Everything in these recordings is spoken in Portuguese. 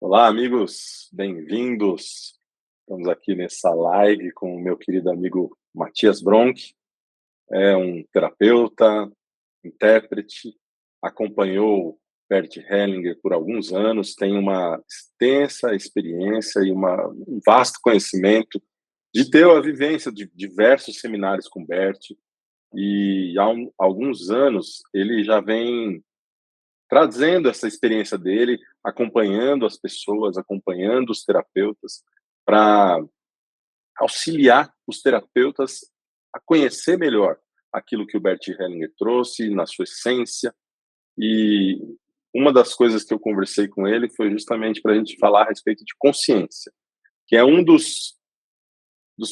Olá, amigos, bem-vindos. Estamos aqui nessa live com o meu querido amigo Matias Bronk. É um terapeuta, intérprete, acompanhou Bert Hellinger por alguns anos, tem uma extensa experiência e um vasto conhecimento de ter a vivência de diversos seminários com Bert. E há alguns anos ele já vem trazendo essa experiência dele, acompanhando as pessoas, acompanhando os terapeutas, para auxiliar os terapeutas a conhecer melhor aquilo que o Bert Hellinger trouxe na sua essência. E uma das coisas que eu conversei com ele foi justamente para a gente falar a respeito de consciência, que é um dos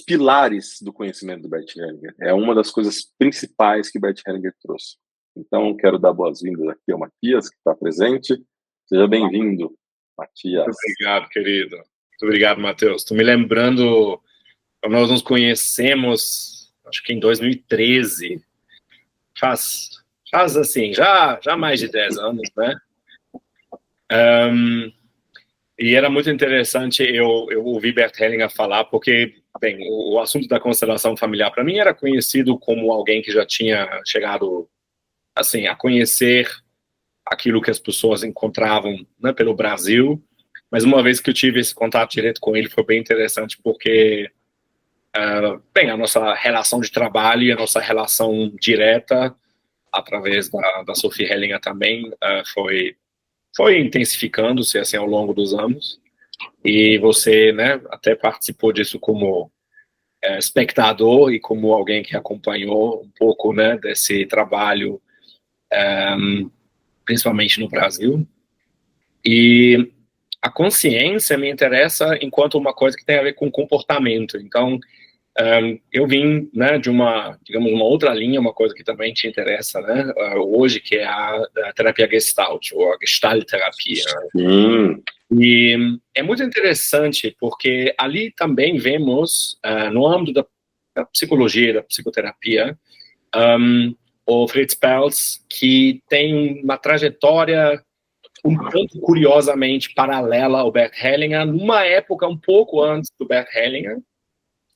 pilares do conhecimento do Bert Hellinger. É uma das coisas principais que Bert Hellinger trouxe. Então, quero dar boas-vindas aqui ao Matias, que está presente. Seja bem-vindo, Matias. Muito obrigado, querido. Muito obrigado, Matheus. Estou me lembrando, nós nos conhecemos, acho que em 2013. Faz assim, já mais de 10 anos, né? E era muito interessante eu ouvir Bert Hellinger falar, porque, bem, o assunto da constelação familiar, para mim, era conhecido como alguém que já tinha chegado, assim, a conhecer aquilo que as pessoas encontravam, né, pelo Brasil. Mas uma vez que eu tive esse contato direto com ele, foi bem interessante, porque, bem, a nossa relação de trabalho e a nossa relação direta, através da Sophie Hellinger também, foi intensificando-se assim, ao longo dos anos. E você, né, até participou disso como espectador e como alguém que acompanhou um pouco, né, desse trabalho, principalmente no Brasil. E a consciência me interessa enquanto uma coisa que tem a ver com comportamento. Então, eu vim, né, de digamos, uma outra linha, uma coisa que também te interessa, né, hoje, que é a terapia Gestalt, ou a Gestalt-terapia. E é muito interessante, porque ali também vemos, no âmbito da psicologia, da psicoterapia, o Fritz Perls, que tem uma trajetória um tanto curiosamente paralela ao Bert Hellinger, numa época um pouco antes do Bert Hellinger.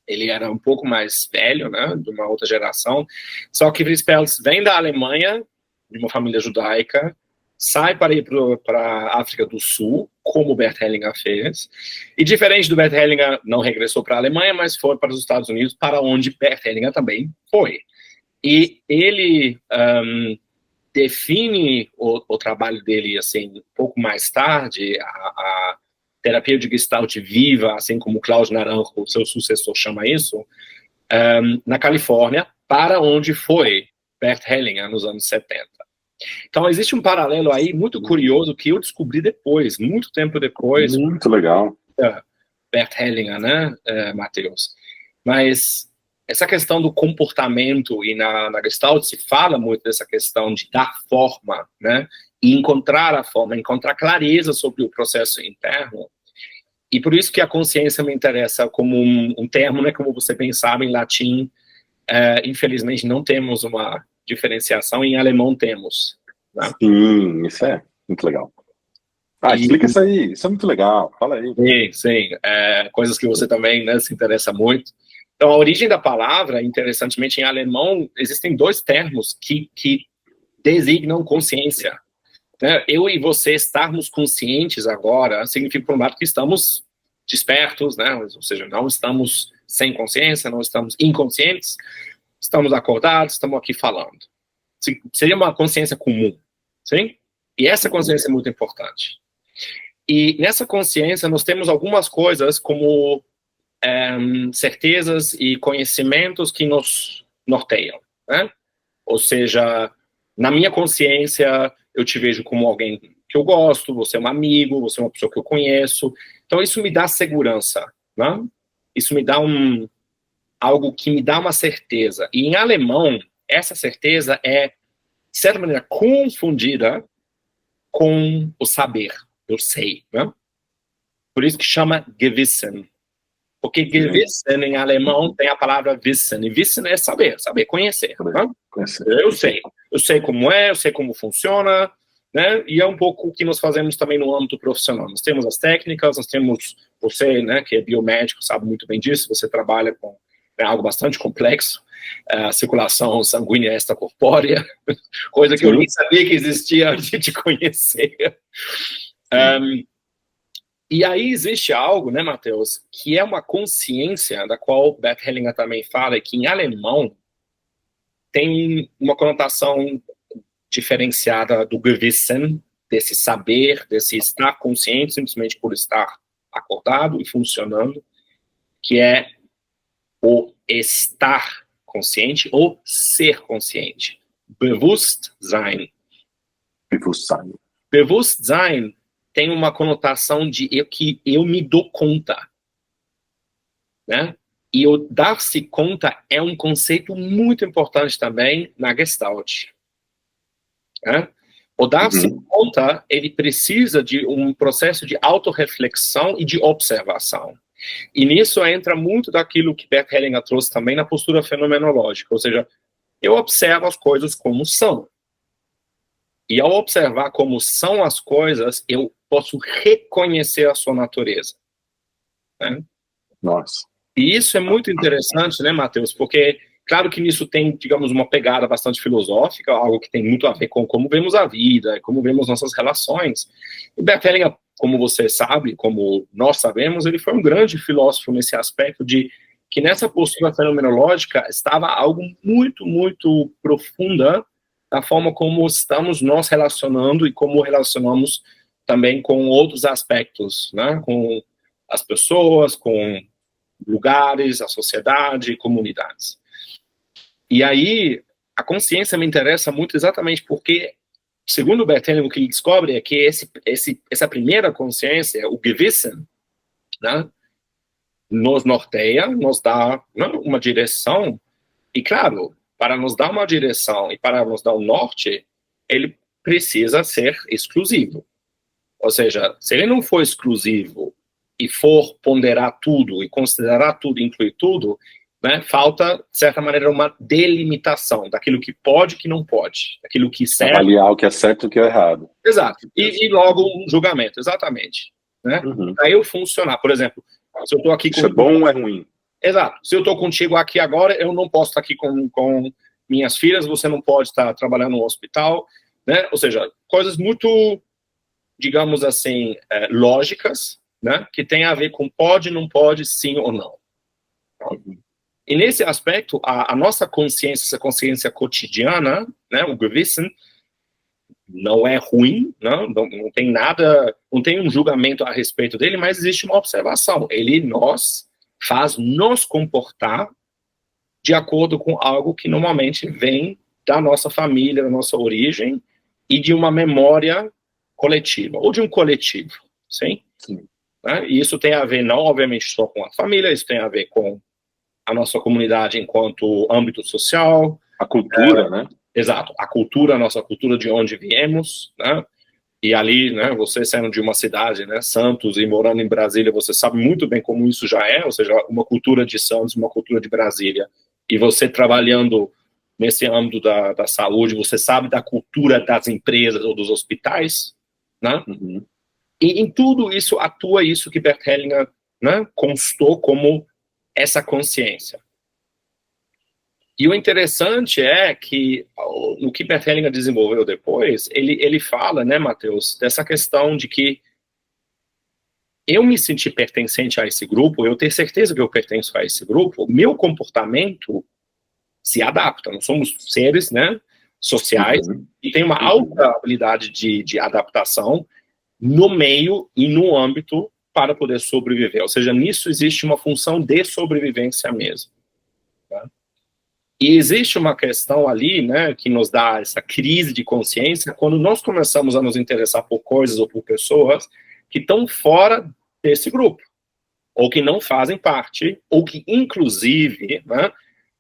Ele era um pouco mais velho, né, de uma outra geração. Só que Fritz Perls vem da Alemanha, de uma família judaica, sai para ir para a África do Sul, como o Bert Hellinger fez. E diferente do Bert Hellinger, não regressou para a Alemanha, mas foi para os Estados Unidos, para onde Bert Hellinger também foi. E ele define o trabalho dele assim um pouco mais tarde, a terapia de Gestalt viva, assim como Klaus Naranjo, o seu sucessor, chama isso, na Califórnia, para onde foi Bert Hellinger nos anos 70. Então, existe um paralelo aí muito curioso que eu descobri depois, muito tempo depois. Muito legal. Bert Hellinger, né, Matheus? Mas essa questão do comportamento, e na Gestalt se fala muito dessa questão de dar forma, né, e encontrar a forma, encontrar clareza sobre o processo interno. E por isso que a consciência me interessa como um termo, né, como você bem sabe, em latim, infelizmente não temos uma diferenciação, em alemão temos. Né? Sim, isso é muito legal. Explica isso aí, isso é muito legal, fala aí. Sim, coisas que você também, né, se interessa muito. Então, a origem da palavra, interessantemente, em alemão, existem dois termos que designam consciência. Né? Eu e você estarmos conscientes agora significa, por um lado, que estamos despertos, né? Ou seja, não estamos sem consciência, não estamos inconscientes, estamos acordados, estamos aqui falando. Seria uma consciência comum, sim? E essa consciência é muito importante. E nessa consciência nós temos algumas coisas como certezas e conhecimentos que nos norteiam, né? Ou seja, na minha consciência, eu te vejo como alguém que eu gosto, você é um amigo, você é uma pessoa que eu conheço. Então, isso me dá segurança, né? Isso me dá algo que me dá uma certeza. E em alemão, essa certeza é, de certa maneira, confundida com o saber. Eu sei, né? Por isso que chama Gewissen. Porque Gewissen, em alemão, tem a palavra Wissen. E Wissen é saber conhecer. Né? Eu sei como é, eu sei como funciona, né? E é um pouco o que nós fazemos também no âmbito profissional. Nós temos as técnicas, nós temos você, né, que é biomédico, sabe muito bem disso, você trabalha com algo bastante complexo, a circulação sanguínea extracorpórea, coisa que eu nem sabia que existia antes de te conhecer. E aí existe algo, né, Matheus, que é uma consciência da qual Bert Hellinger também fala, que em alemão tem uma conotação diferenciada do Gewissen, desse saber, desse estar consciente, simplesmente por estar acordado e funcionando, que é o estar consciente ou ser consciente. Bewusstsein. Bewusstsein. Bewusstsein tem uma conotação de que eu me dou conta, né? E o dar-se conta é um conceito muito importante também na Gestalt. Né? O dar-se conta, ele precisa de um processo de autorreflexão e de observação. E nisso entra muito daquilo que Bert Hellinger trouxe também na postura fenomenológica, ou seja, eu observo as coisas como são. E ao observar como são as coisas, eu posso reconhecer a sua natureza. Né? Nossa. E isso é muito interessante, né, Matheus? Porque, claro que nisso tem, digamos, uma pegada bastante filosófica, algo que tem muito a ver com como vemos a vida, como vemos nossas relações. E Bert Hellinger, como você sabe, como nós sabemos, ele foi um grande filósofo nesse aspecto de que nessa postura fenomenológica estava algo muito, muito profunda da forma como estamos nós relacionando e como relacionamos também com outros aspectos, né? Com as pessoas, com lugares, a sociedade, comunidades. E aí, a consciência me interessa muito exatamente porque, segundo o Bert Hellinger, o que ele descobre é que essa primeira consciência, o Gewissen, né, nos norteia, nos dá, né, uma direção, e claro, para nos dar uma direção e para nos dar um norte, ele precisa ser exclusivo. Ou seja, se ele não for exclusivo e for ponderar tudo e considerar tudo, incluir tudo, né, falta, de certa maneira, uma delimitação daquilo que pode e que não pode, daquilo que serve. Avaliar o que é certo e o que é errado. Exato. E logo um julgamento, exatamente. Né? Para eu funcionar, por exemplo, se eu estou aqui Isso é bom ou é ruim? Exato. Se eu estou contigo aqui agora, eu não posso estar aqui com minhas filhas, você não pode estar trabalhando no hospital, né? Ou seja, coisas muito, digamos assim, lógicas, né? Que tem a ver com pode, não pode, sim ou não. E nesse aspecto, a nossa consciência, essa consciência cotidiana, né? O Gewissen, não é ruim, não tem nada, não tem um julgamento a respeito dele, mas existe uma observação. Ele faz nos comportar de acordo com algo que normalmente vem da nossa família, da nossa origem e de uma memória coletiva, ou de um coletivo, sim? Né? E isso tem a ver não, obviamente, só com a família, isso tem a ver com a nossa comunidade enquanto âmbito social. A cultura, né? Exato, a cultura, a nossa cultura de onde viemos, né? E ali, né, você sendo de uma cidade, né, Santos, e morando em Brasília, você sabe muito bem como isso já é, ou seja, uma cultura de Santos, uma cultura de Brasília, e você trabalhando nesse âmbito da saúde, você sabe da cultura das empresas ou dos hospitais, né? E em tudo isso atua isso que Bert Hellinger, né, constou como essa consciência. E o interessante é que no que Bert Hellinger desenvolveu depois, ele fala, né, Matheus, dessa questão de que eu me sentir pertencente a esse grupo, eu ter certeza que eu pertenço a esse grupo, meu comportamento se adapta. Nós somos seres, né, sociais e tem uma alta habilidade de adaptação no meio e no âmbito para poder sobreviver. Ou seja, nisso existe uma função de sobrevivência mesmo. Tá? E existe uma questão ali, né, que nos dá essa crise de consciência quando nós começamos a nos interessar por coisas ou por pessoas que estão fora desse grupo, ou que não fazem parte, ou que, inclusive, né,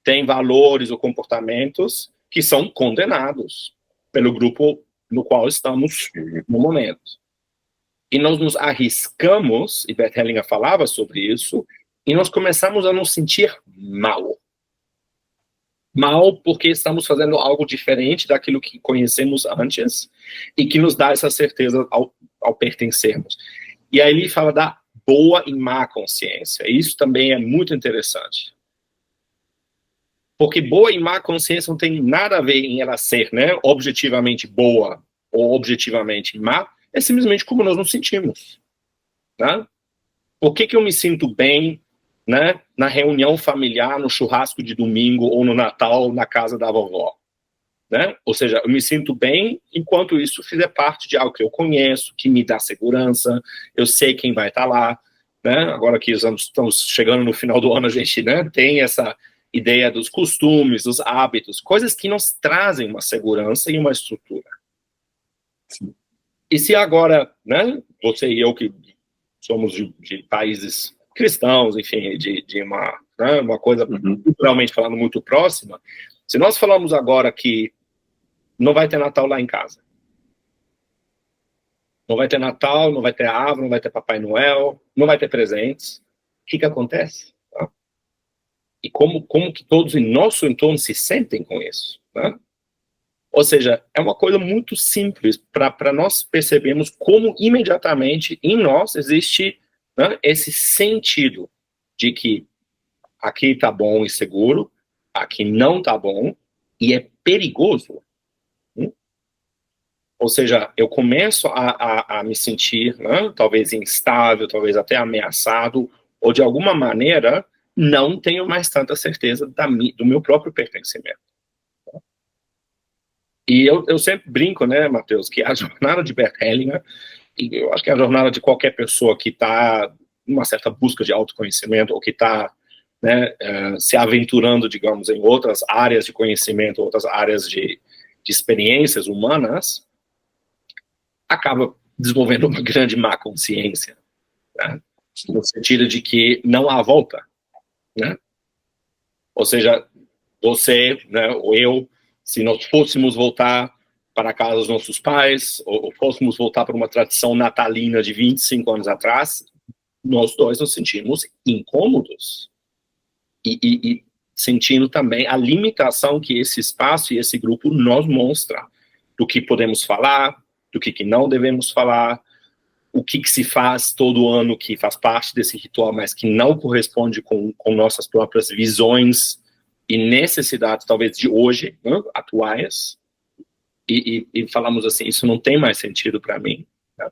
têm valores ou comportamentos que são condenados pelo grupo no qual estamos no momento. E nós nos arriscamos, e Bert Hellinger falava sobre isso, e nós começamos a nos sentir mal. mal porque estamos fazendo algo diferente daquilo que conhecemos antes e que nos dá essa certeza ao pertencermos. E aí ele fala da boa e má consciência. Isso também é muito interessante. Porque boa e má consciência não tem nada a ver em ela ser, né, objetivamente boa ou objetivamente má, é simplesmente como nós nos sentimos. Né? Por que eu me sinto bem, né, na reunião familiar, no churrasco de domingo ou no Natal na casa da vovó? Né? Ou seja, eu me sinto bem enquanto isso fizer parte de algo que eu conheço, que me dá segurança, eu sei quem vai estar lá. Né? Agora que estamos chegando no final do ano, a gente, né, tem essa ideia dos costumes, dos hábitos, coisas que nos trazem uma segurança e uma estrutura. Sim. E se agora, né, você e eu que somos de países cristãos, enfim, de uma, né, uma coisa culturalmente falando muito próxima, se nós falamos agora que não vai ter Natal lá em casa, não vai ter Natal, não vai ter árvore, não vai ter Papai Noel, não vai ter presentes, o que acontece? Tá? E como que todos em nosso entorno se sentem com isso? Né? Ou seja, é uma coisa muito simples para nós percebermos como imediatamente em nós existe, né, esse sentido de que aqui está bom e seguro, aqui não está bom e é perigoso. Ou seja, eu começo a me sentir, né, talvez instável, talvez até ameaçado, ou de alguma maneira não tenho mais tanta certeza do meu próprio pertencimento. E eu sempre brinco, né, Matheus, que a jornada de Bert Hellinger, e eu acho que é a jornada de qualquer pessoa que está numa certa busca de autoconhecimento, ou que está, né, se aventurando, digamos, em outras áreas de conhecimento, outras áreas de experiências humanas, acaba desenvolvendo uma grande má consciência, né? No sentido de que não há volta, né? Ou seja, você, né, ou eu, se nós fôssemos voltar para a casa dos nossos pais, ou fôssemos voltar para uma tradição natalina de 25 anos atrás, nós dois nos sentimos incômodos e sentindo também a limitação que esse espaço e esse grupo nos mostra do que podemos falar, do que não devemos falar, o que se faz todo ano que faz parte desse ritual, mas que não corresponde com nossas próprias visões e necessidades, talvez, de hoje, né, atuais, e falamos assim, isso não tem mais sentido para mim. Né?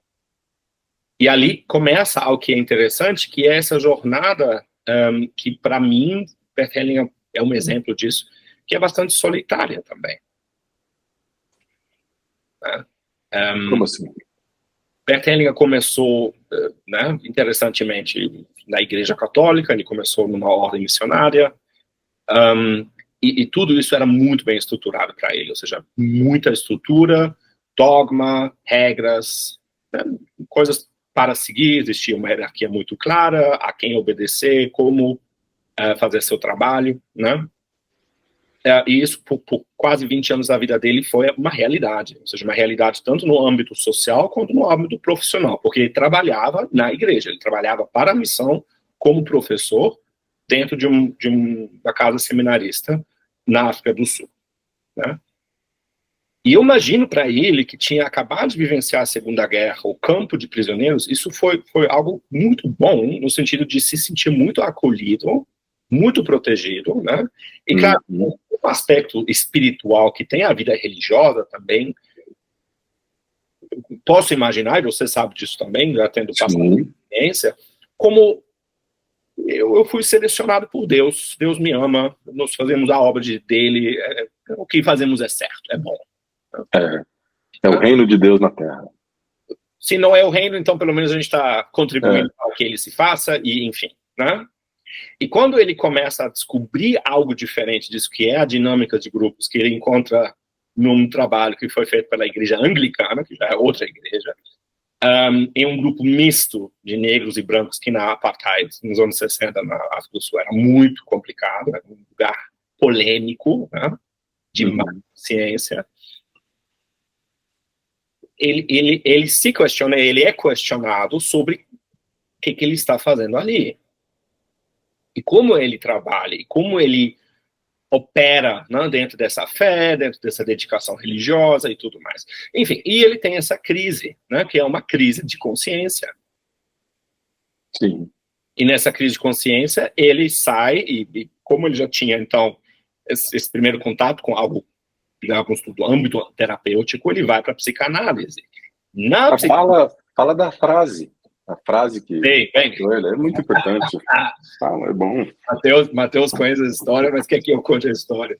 E ali começa algo que é interessante, que é essa jornada que, para mim, Bert Hellinger é um exemplo disso, que é bastante solitária também. Né? Como assim? Bert Hellinger começou, né, interessantemente, na Igreja Católica, ele começou numa ordem missionária, e tudo isso era muito bem estruturado para ele, ou seja, muita estrutura, dogma, regras, né, coisas para seguir, existia uma hierarquia muito clara, a quem obedecer, como fazer seu trabalho, né? E isso, por quase 20 anos da vida dele, foi uma realidade. Ou seja, uma realidade tanto no âmbito social quanto no âmbito profissional, porque ele trabalhava na igreja, ele trabalhava para a missão como professor dentro de uma casa seminarista na África do Sul. Né? E eu imagino para ele, que tinha acabado de vivenciar a Segunda Guerra, o campo de prisioneiros, isso foi algo muito bom, no sentido de se sentir muito acolhido, muito protegido, né? E, claro, um aspecto espiritual que tem a vida religiosa também, posso imaginar, e você sabe disso também, já tendo passado a experiência, como eu fui selecionado por Deus, Deus me ama, nós fazemos a obra dele, o que fazemos é certo, é bom. É o reino de Deus na Terra. Se não é o reino, então pelo menos a gente está contribuindo para que ele se faça, e enfim, né? E quando ele começa a descobrir algo diferente disso, que é a dinâmica de grupos, que ele encontra num trabalho que foi feito pela igreja anglicana, que já é outra igreja, em um grupo misto de negros e brancos, que na apartheid, nos anos 60, na África do Sul, era muito complicado, era um lugar polêmico, né, de má ciência. Ele se questiona, ele é questionado sobre o que ele está fazendo ali. E como ele trabalha, e como ele opera, né, dentro dessa fé, dentro dessa dedicação religiosa e tudo mais. Enfim, e ele tem essa crise, né, que é uma crise de consciência. Sim. E nessa crise de consciência, ele sai, e como ele já tinha, então, esse primeiro contato com algo, digamos, do âmbito terapêutico, ele vai para a psicanálise. Fala da frase. A frase que Bem. ele é muito importante. É bom. Matheus conhece a história, mas quer que eu conte a história?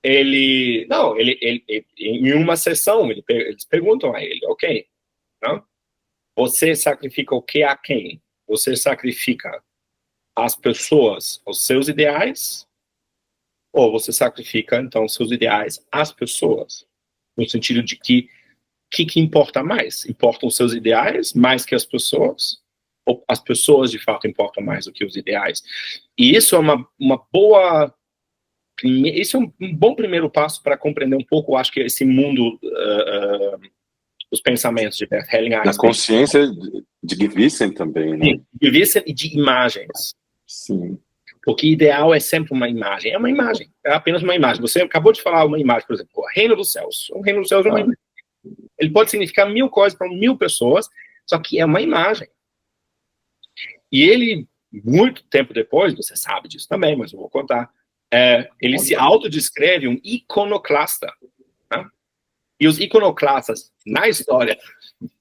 Ele, em uma sessão, eles perguntam a ele, ok, não? Você sacrifica o que a quem? Você sacrifica as pessoas, os seus ideais, ou você sacrifica, então, os seus ideais às pessoas? No sentido de que importa mais? Importam os seus ideais mais que as pessoas? Ou as pessoas, de fato, importam mais do que os ideais? E isso é uma boa... Isso é um bom primeiro passo para compreender um pouco, acho que esse mundo, os pensamentos de Bert Hellinger. Da consciência de Wissen também, né? De Wissen e de imagens. Sim. Porque ideal é sempre uma imagem. É uma imagem, é apenas uma imagem. Você acabou de falar uma imagem, por exemplo, Reino dos Céus. O Reino dos Céus é uma imagem. Ele pode significar 1000 coisas para 1000 pessoas, só que é uma imagem. E ele, muito tempo depois, você sabe disso também, mas eu vou contar, ele se autodescreve um iconoclasta. Né? E os iconoclastas, na história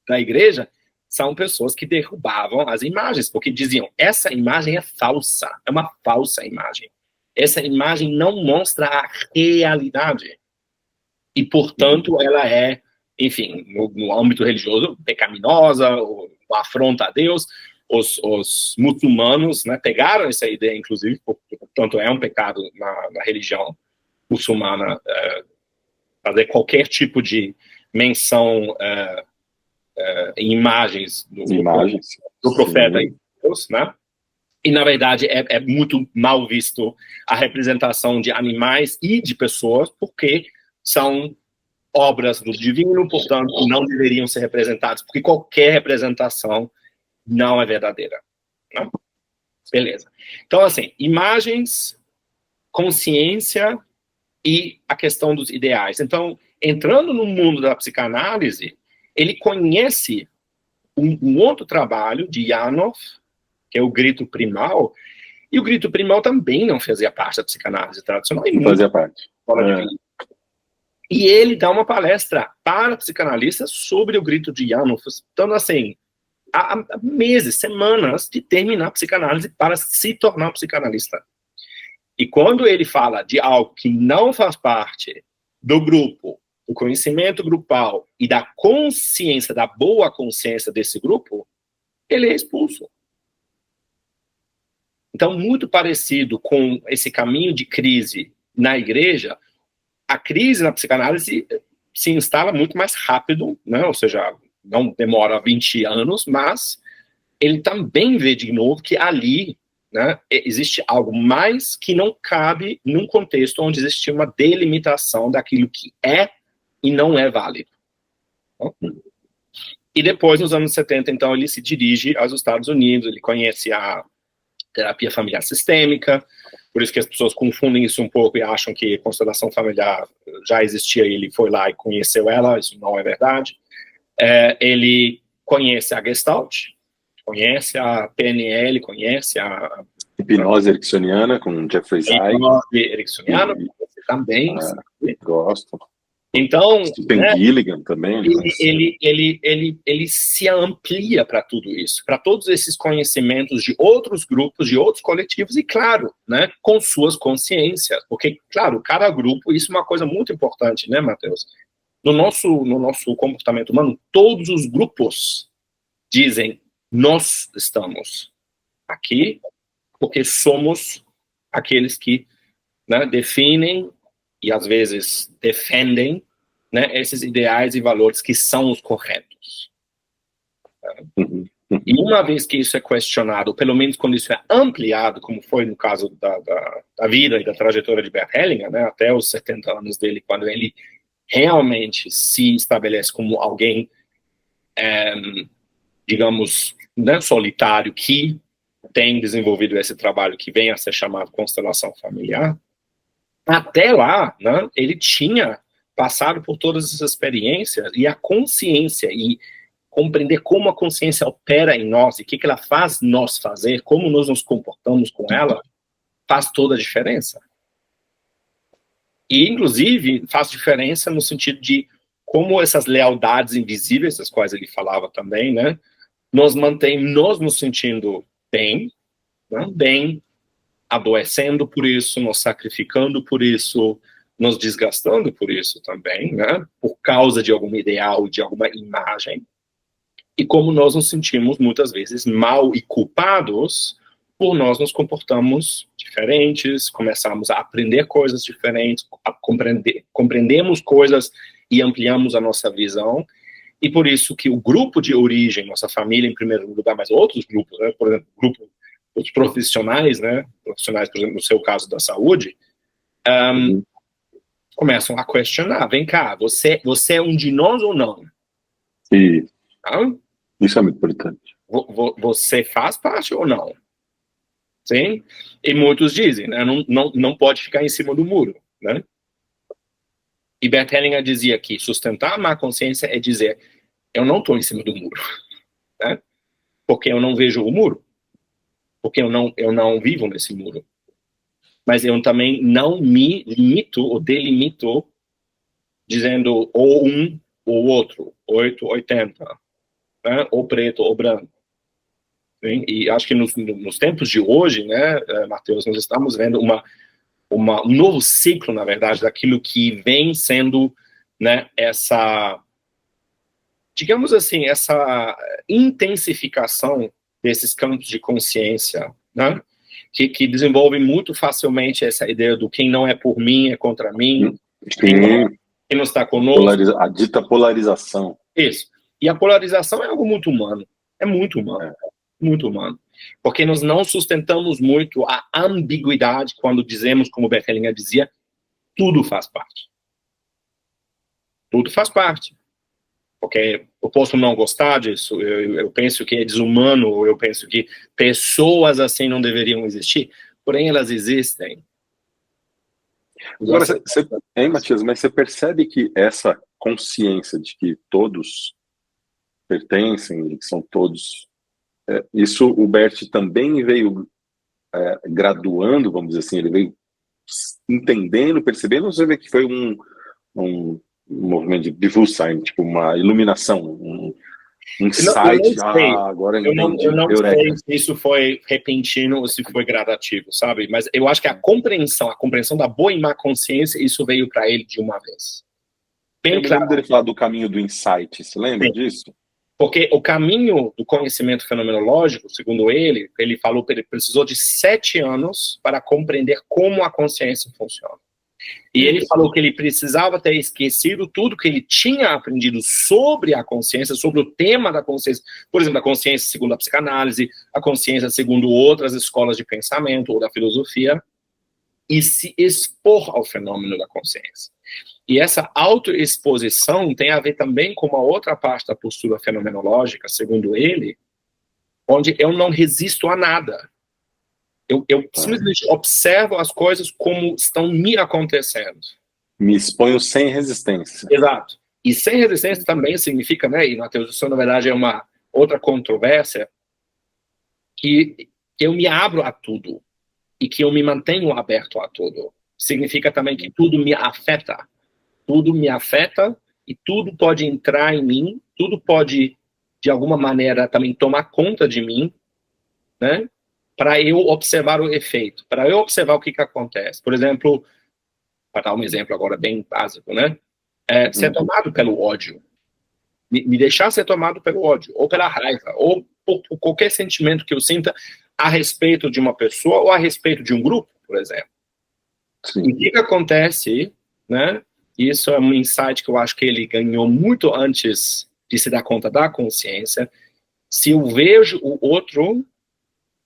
da igreja, são pessoas que derrubavam as imagens, porque diziam, essa imagem é falsa, é uma falsa imagem. Essa imagem não mostra a realidade. E, portanto, ela é, enfim, no âmbito religioso, pecaminosa, uma afronta a Deus. Os muçulmanos, né, pegaram essa ideia, inclusive, portanto, é um pecado na religião muçulmana fazer qualquer tipo de menção em imagens do profeta e Deus, né? E, na verdade, é muito mal visto a representação de animais e de pessoas, porque são obras do divino, portanto, não deveriam ser representadas, porque qualquer representação não é verdadeira. Né? Beleza. Então, assim, imagens, consciência e a questão dos ideais. Então, entrando no mundo da psicanálise, ele conhece um outro trabalho de Janov, que é o grito primal, e o grito primal também não fazia parte da psicanálise tradicional. Não fazia parte. E ele dá uma palestra para psicanalistas sobre o grito de Janov, então, assim, há meses, semanas de terminar a psicanálise para se tornar psicanalista. E quando ele fala de algo que não faz parte do grupo, do conhecimento grupal e da consciência, da boa consciência desse grupo, ele é expulso. Então, muito parecido com esse caminho de crise na igreja, a crise na psicanálise se instala muito mais rápido, né? Ou seja, não demora 20 anos, mas ele também vê de novo que ali, né, existe algo mais que não cabe num contexto onde existe uma delimitação daquilo que é e não é válido. E depois, nos anos 70, então, ele se dirige aos Estados Unidos, ele conhece a terapia familiar sistêmica, por isso que as pessoas confundem isso um pouco e acham que constelação familiar já existia e ele foi lá e conheceu ela, isso não é verdade. Ele conhece a Gestalt, conhece a PNL, conhece a hipnose ericksoniana com Jeffrey Zeig. Hipnose ericksoniana, também. Gosto. Então, Stephen Gilligan também. Ele se amplia para tudo isso, para todos esses conhecimentos de outros grupos, de outros coletivos, e claro, né, com suas consciências, porque, claro, cada grupo, isso é uma coisa muito importante, né, Matheus? No nosso comportamento humano, todos os grupos dizem, nós estamos aqui porque somos aqueles que, né, definem e às vezes defendem, né, esses ideais e valores que são os corretos. E uma vez que isso é questionado, pelo menos quando isso é ampliado, como foi no caso da vida e da trajetória de Bert Hellinger, né, até os 70 anos dele, quando ele realmente se estabelece como alguém, digamos, né, solitário, que tem desenvolvido esse trabalho que vem a ser chamado constelação familiar, até lá, né, ele tinha passado por todas essas experiências, e a consciência, e compreender como a consciência opera em nós, e o que ela faz nós fazer, como nós nos comportamos com ela, faz toda a diferença. E, inclusive, faz diferença no sentido de como essas lealdades invisíveis, das quais ele falava também, né, nos mantém nós nos sentindo bem, né, bem, adoecendo por isso, nos sacrificando por isso, nos desgastando por isso também, né, por causa de algum ideal, de alguma imagem, e como nós nos sentimos muitas vezes mal e culpados por nós nos comportamos diferentes, começamos a aprender coisas diferentes, a compreendemos coisas e ampliamos a nossa visão, e por isso que o grupo de origem, nossa família em primeiro lugar, mas outros grupos, né, por exemplo, o grupo dos profissionais, né, profissionais, por exemplo, no seu caso da saúde, começam a questionar, vem cá, você é um de nós ou não? E Tá? isso é muito importante. Você faz parte ou não? Sim? E muitos dizem, né, não pode ficar em cima do muro, né? E Bert Hellinger dizia que sustentar a má consciência é dizer, eu não estou em cima do muro, né? Porque eu não vejo o muro, porque eu não vivo nesse muro. Mas eu também não me limito ou delimito dizendo ou um ou outro, 8, 80, né? Ou preto ou branco. Sim? E acho que nos tempos de hoje, né, Matheus, nós estamos vendo um novo ciclo, na verdade, daquilo que vem sendo, né, essa, digamos assim, essa intensificação desses campos de consciência, né, que desenvolvem muito facilmente essa ideia do quem não é por mim é contra mim, quem não está conosco. A dita polarização. Isso. E a polarização é algo muito humano. É muito humano. Muito humano. Porque nós não sustentamos muito a ambiguidade quando dizemos, como Bert Hellinger dizia, tudo faz parte. Tudo faz parte. Porque eu posso não gostar disso, eu penso que é desumano, eu penso que pessoas assim não deveriam existir, porém elas existem. Agora, Matias, mas você percebe que essa consciência de que todos pertencem, de que são todos... isso o Bert também veio graduando, vamos dizer assim, ele veio entendendo, percebendo, ou você vê que foi um movimento de Bewusstsein, tipo uma iluminação, um insight, agora eu entendi. Eu não sei se isso foi repentino ou se foi gradativo, sabe? Mas eu acho que a compreensão da boa e má consciência, isso veio para ele de uma vez. Eu lembro dele falar do caminho do insight, você lembra disso? Porque o caminho do conhecimento fenomenológico, segundo ele falou que ele precisou de 7 anos para compreender como a consciência funciona. E ele falou que ele precisava ter esquecido tudo que ele tinha aprendido sobre a consciência, sobre o tema da consciência, por exemplo, a consciência segundo a psicanálise, a consciência segundo outras escolas de pensamento ou da filosofia, e se expor ao fenômeno da consciência. E essa autoexposição tem a ver também com uma outra parte da postura fenomenológica, segundo ele, onde eu não resisto a nada. Eu simplesmente observo as coisas como estão me acontecendo. Me exponho sem resistência. Exato. E sem resistência também significa, né, e Matheus, isso na verdade é uma outra controvérsia, que eu me abro a tudo e que eu me mantenho aberto a tudo. Significa também que tudo me afeta. Tudo me afeta e tudo pode entrar em mim, tudo pode, de alguma maneira, também tomar conta de mim, né? Para eu observar o efeito, para eu observar o que acontece. Por exemplo, para dar um exemplo agora bem básico, né? Ser tomado pelo ódio. Me deixar ser tomado pelo ódio, ou pela raiva, ou por qualquer sentimento que eu sinta a respeito de uma pessoa ou a respeito de um grupo, por exemplo. Sim. E o que acontece, né? Isso é um insight que eu acho que ele ganhou muito antes de se dar conta da consciência. Se eu vejo o outro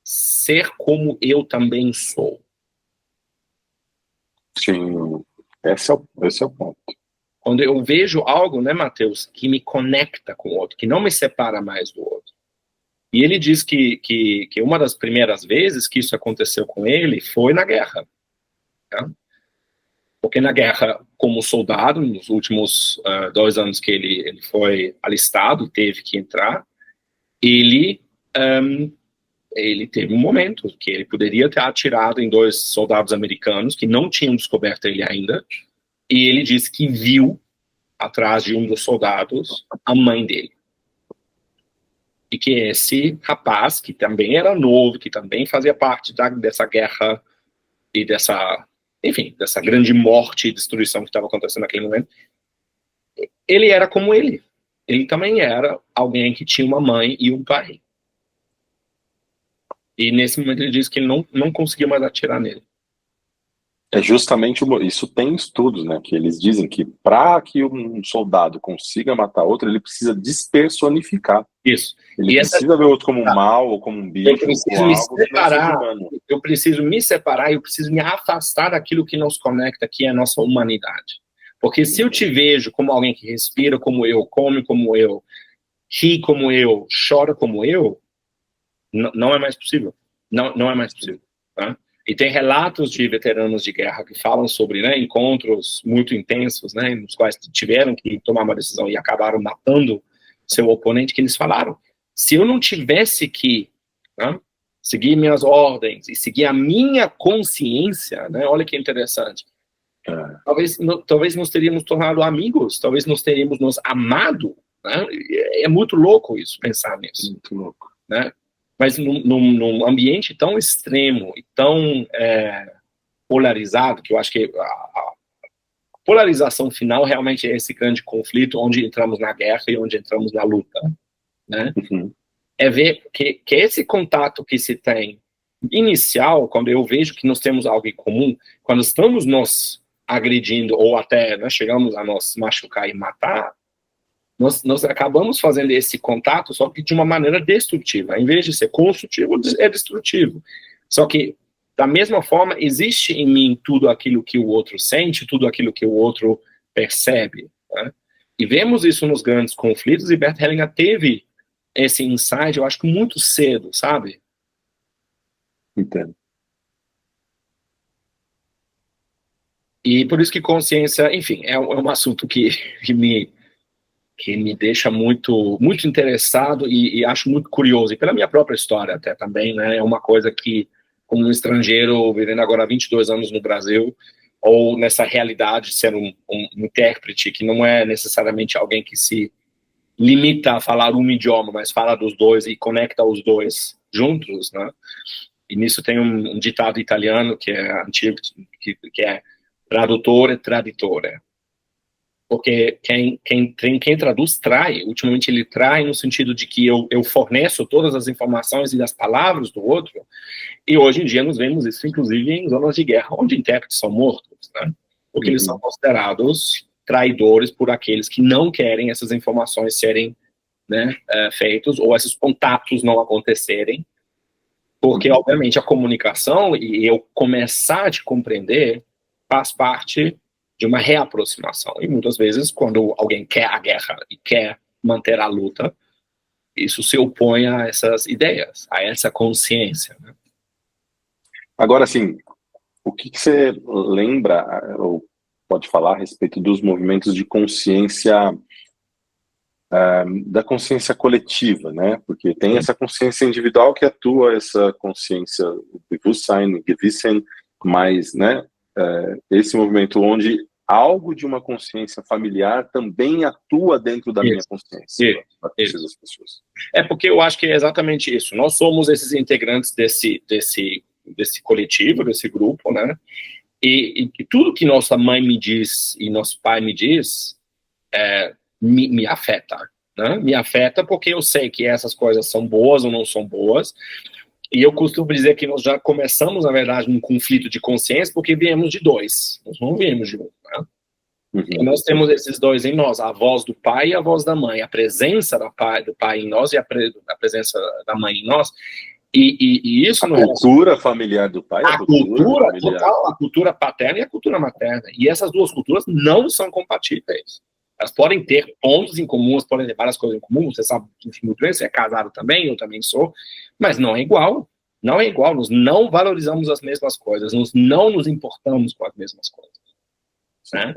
ser como eu também sou. Sim, esse é o ponto. Quando eu vejo algo, né, Matheus, que me conecta com o outro, que não me separa mais do outro. E ele diz que uma das primeiras vezes que isso aconteceu com ele foi na guerra. Tá? Porque na guerra, como soldado, nos últimos 2 anos que ele foi alistado, teve que entrar, ele teve um momento que ele poderia ter atirado em 2 soldados americanos que não tinham descoberto ele ainda, e ele disse que viu, atrás de um dos soldados, a mãe dele. E que esse rapaz, que também era novo, que também fazia parte dessa guerra e dessa grande morte e destruição que estava acontecendo naquele momento, ele era como ele. Ele também era alguém que tinha uma mãe e um pai. E nesse momento ele disse que ele não conseguia mais atirar nele. É justamente isso. Tem estudos, né, que eles dizem que para que um soldado consiga matar outro, ele precisa despersonificar. Isso. Ele precisa ver o outro como um mal ou como um bicho, eu preciso me separar, eu preciso me afastar daquilo que nos conecta, que é a nossa humanidade. Porque se eu te vejo como alguém que respira como eu, come como eu, ri como eu, chora como eu, não é mais possível. Não é mais possível. Tá? E tem relatos de veteranos de guerra que falam sobre, né, encontros muito intensos, né, nos quais tiveram que tomar uma decisão e acabaram matando seu oponente, que eles falaram: se eu não tivesse que, né, seguir minhas ordens e seguir a minha consciência, né, olha que interessante, talvez nos teríamos tornado amigos, talvez nos teríamos nos amado, né? É muito louco isso, pensar nisso. Muito louco. Né? Mas num ambiente tão extremo e tão polarizado, que eu acho que a polarização final realmente é esse grande conflito onde entramos na guerra e onde entramos na luta, né? Uhum. É ver que esse contato que se tem inicial, quando eu vejo que nós temos algo em comum, quando estamos nos agredindo ou até, né, chegamos a nos machucar e matar, nós acabamos fazendo esse contato só que de uma maneira destrutiva. Em vez de ser construtivo, é destrutivo. Só que, da mesma forma, existe em mim tudo aquilo que o outro sente, tudo aquilo que o outro percebe. Né? E vemos isso nos grandes conflitos, e Bert Hellinger teve esse insight, eu acho que muito cedo, sabe? Entendo. E por isso que consciência, enfim, é um assunto que me deixa muito interessado e acho muito curioso, e pela minha própria história até também, né, é uma coisa que, como um estrangeiro vivendo agora há 22 anos no Brasil, ou nessa realidade de ser um intérprete, que não é necessariamente alguém que se limita a falar um idioma, mas fala dos dois e conecta os dois juntos, né, e nisso tem um ditado italiano que é antigo, que é traduttore traditore. Porque quem traduz trai, ultimamente ele trai no sentido de que eu forneço todas as informações e as palavras do outro, e hoje em dia nós vemos isso inclusive em zonas de guerra, onde intérpretes são mortos, né? Porque eles são considerados traidores por aqueles que não querem essas informações serem, né, feitos, ou esses contatos não acontecerem, porque obviamente a comunicação e eu começar a te compreender faz parte de uma reaproximação. E muitas vezes, quando alguém quer a guerra e quer manter a luta, isso se opõe a essas ideias, a essa consciência. Né? Agora, assim, o que você lembra ou pode falar a respeito dos movimentos de consciência, da consciência coletiva, né? Porque tem essa consciência individual que atua, essa consciência Bewusstsein, Gewissen, mas, né, esse movimento onde algo de uma consciência familiar também atua dentro da minha consciência. Das pessoas. É porque eu acho que é exatamente isso. Nós somos esses integrantes desse coletivo, desse grupo, né? E tudo que nossa mãe me diz e nosso pai me diz me afeta, né? Me afeta porque eu sei que essas coisas são boas ou não são boas. E eu costumo dizer que nós já começamos, na verdade, um conflito de consciência porque viemos de dois, nós não viemos de um. Né? E nós temos esses dois em nós, a voz do pai e a voz da mãe, a presença do pai em nós e a presença da mãe em nós. E isso a cultura familiar do pai, a cultura total, a cultura paterna e a cultura materna. E essas duas culturas não são compatíveis. Elas podem ter pontos em comum, elas podem ter várias coisas em comum, você sabe muito bem, você é casado também, eu também sou, mas não é igual. Não é igual, nós não valorizamos as mesmas coisas, nós não nos importamos com as mesmas coisas. né?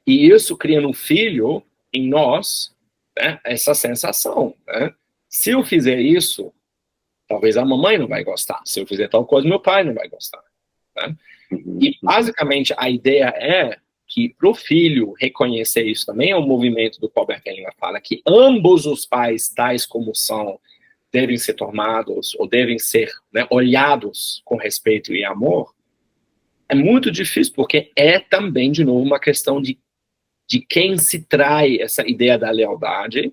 E isso cria no filho, em nós, né, essa sensação, né? Se eu fizer isso, talvez a mamãe não vai gostar. Se eu fizer tal coisa, meu pai não vai gostar, né? E basicamente a ideia é que para o filho reconhecer isso também é um movimento do Paul Berkeley, fala que ambos os pais, tais como são, devem ser tomados ou devem ser, né, olhados com respeito e amor. É muito difícil porque é também, de novo, uma questão de quem se trai essa ideia da lealdade,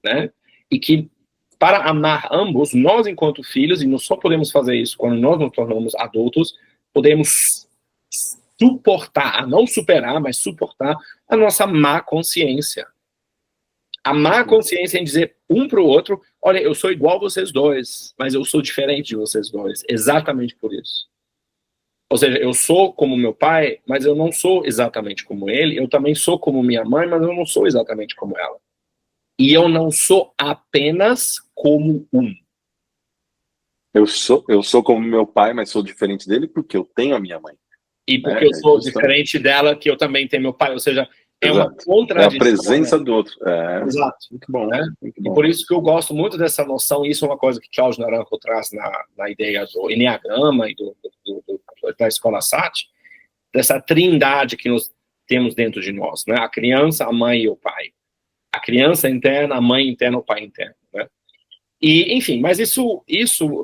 né? E que para amar ambos, nós enquanto filhos, e nós só podemos fazer isso quando nós nos tornamos adultos, podemos suportar, não superar, mas suportar a nossa má consciência. A má consciência em dizer um para o outro, olha, eu sou igual a vocês dois, mas eu sou diferente de vocês dois, exatamente por isso. Ou seja, eu sou como meu pai, mas eu não sou exatamente como ele, eu também sou como minha mãe, mas eu não sou exatamente como ela. E eu não sou apenas como um. Eu sou como meu pai, mas sou diferente dele porque eu tenho a minha mãe. E porque eu sou diferente dela, que eu também tenho meu pai. Ou seja, é uma contradição. É a presença do outro. Exato. Muito bom, né? muito bom. E por isso que eu gosto muito dessa noção, e isso é uma coisa que Claudio Naranjo traz na ideia do Enneagrama e da Escola Sati, dessa trindade que nós temos dentro de nós, né? A criança, a mãe e o pai. A criança interna, a mãe interna, o pai interno, né? E, enfim, mas isso,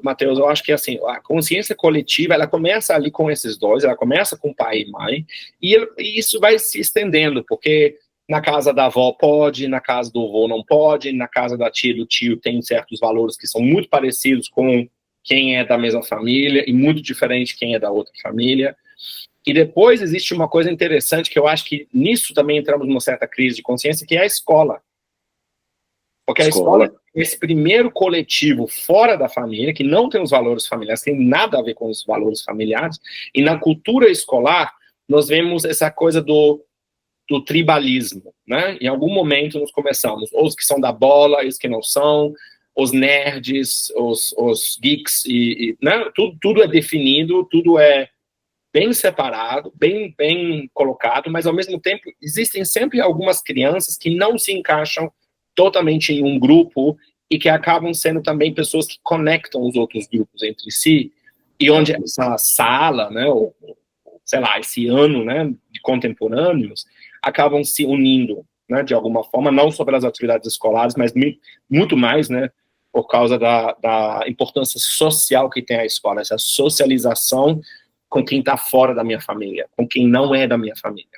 Matheus, eu acho que assim, a consciência coletiva, ela começa ali com esses dois, ela começa com pai e mãe, e isso vai se estendendo, porque na casa da avó pode, na casa do avô não pode, na casa da tia e do tio tem certos valores que são muito parecidos com quem é da mesma família e muito diferente quem é da outra família. E depois existe uma coisa interessante que eu acho que nisso também entramos numa certa crise de consciência, que é a escola. Porque a escola é esse primeiro coletivo fora da família, que não tem os valores familiares, tem nada a ver com os valores familiares, e na cultura escolar nós vemos essa coisa do tribalismo, né? Em algum momento nós começamos, os que são da bola, os que não são, os nerds, os geeks, né? Tudo é definido, tudo é bem separado, bem colocado, mas ao mesmo tempo existem sempre algumas crianças que não se encaixam totalmente em um grupo e que acabam sendo também pessoas que conectam os outros grupos entre si, e onde essa sala, né, ou sei lá, esse ano, né, de contemporâneos, acabam se unindo, né, de alguma forma, não só pelas atividades escolares, mas muito mais, né, por causa da importância social que tem a escola, essa socialização com quem está fora da minha família, com quem não é da minha família.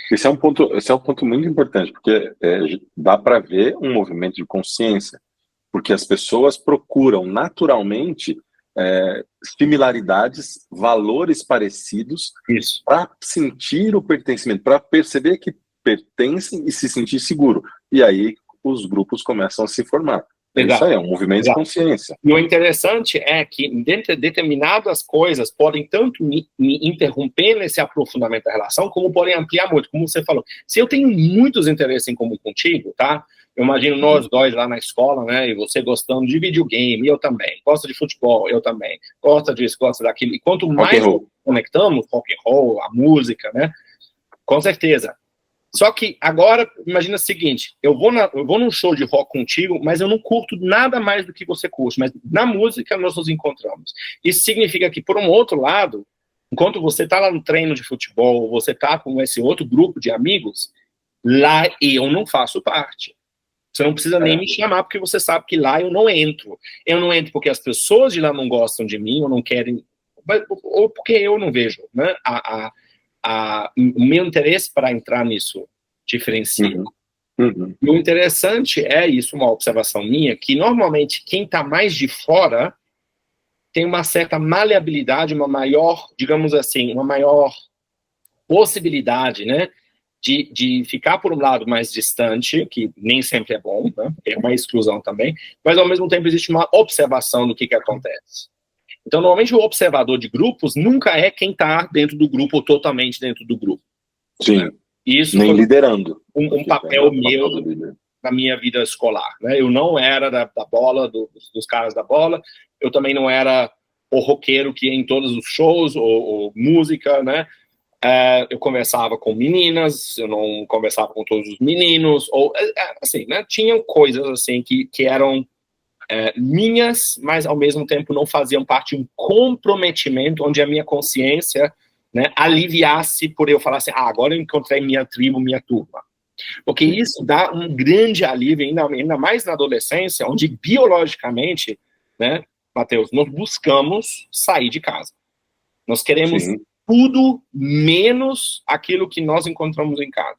Esse é um ponto muito importante, porque dá para ver um movimento de consciência, porque as pessoas procuram naturalmente similaridades, valores parecidos, para sentir o pertencimento, para perceber que pertencem e se sentir seguro. E aí os grupos começam a se formar. Isso aí é um movimento de consciência. E o interessante é que determinadas coisas podem tanto me interromper nesse aprofundamento da relação, como podem ampliar muito, como você falou. Se eu tenho muitos interesses em comum contigo, tá? Eu imagino nós dois lá na escola, né? E você gostando de videogame, eu também. Gosta de futebol, eu também. Gosta disso, gosta daquilo. E quanto mais conectamos, rock and roll, a música, né? Com certeza. Só que agora, imagina o seguinte, eu vou num show de rock contigo, mas eu não curto nada mais do que você curte, mas na música nós nos encontramos. Isso significa que, por um outro lado, enquanto você está lá no treino de futebol, você está com esse outro grupo de amigos, lá eu não faço parte. Você não precisa nem me chamar, porque você sabe que lá eu não entro. Eu não entro porque as pessoas de lá não gostam de mim, ou não querem, ou porque eu não vejo, né, o meu interesse para entrar nisso diferencia. E o interessante é isso, uma observação minha, que normalmente quem está mais de fora tem uma certa maleabilidade, uma maior, digamos assim, uma maior possibilidade, né, de ficar por um lado mais distante, que nem sempre é bom, né, é uma exclusão também, mas ao mesmo tempo existe uma observação do que acontece. Então, normalmente, o observador de grupos nunca é quem está dentro do grupo ou totalmente dentro do grupo. Sim, isso nem liderando. Um papel meu na minha vida escolar. Né? Eu não era da bola, dos caras da bola, eu também não era o roqueiro que ia em todos os shows, ou música, né? Eu conversava com meninas, eu não conversava com todos os meninos, ou assim, né? Tinham coisas assim que eram minhas, mas ao mesmo tempo não faziam parte de um comprometimento onde a minha consciência, né, aliviasse por eu falar assim, agora eu encontrei minha tribo, minha turma. Porque isso dá um grande alívio, ainda mais na adolescência, onde biologicamente, né, Matheus, nós buscamos sair de casa. Nós queremos tudo menos aquilo que nós encontramos em casa.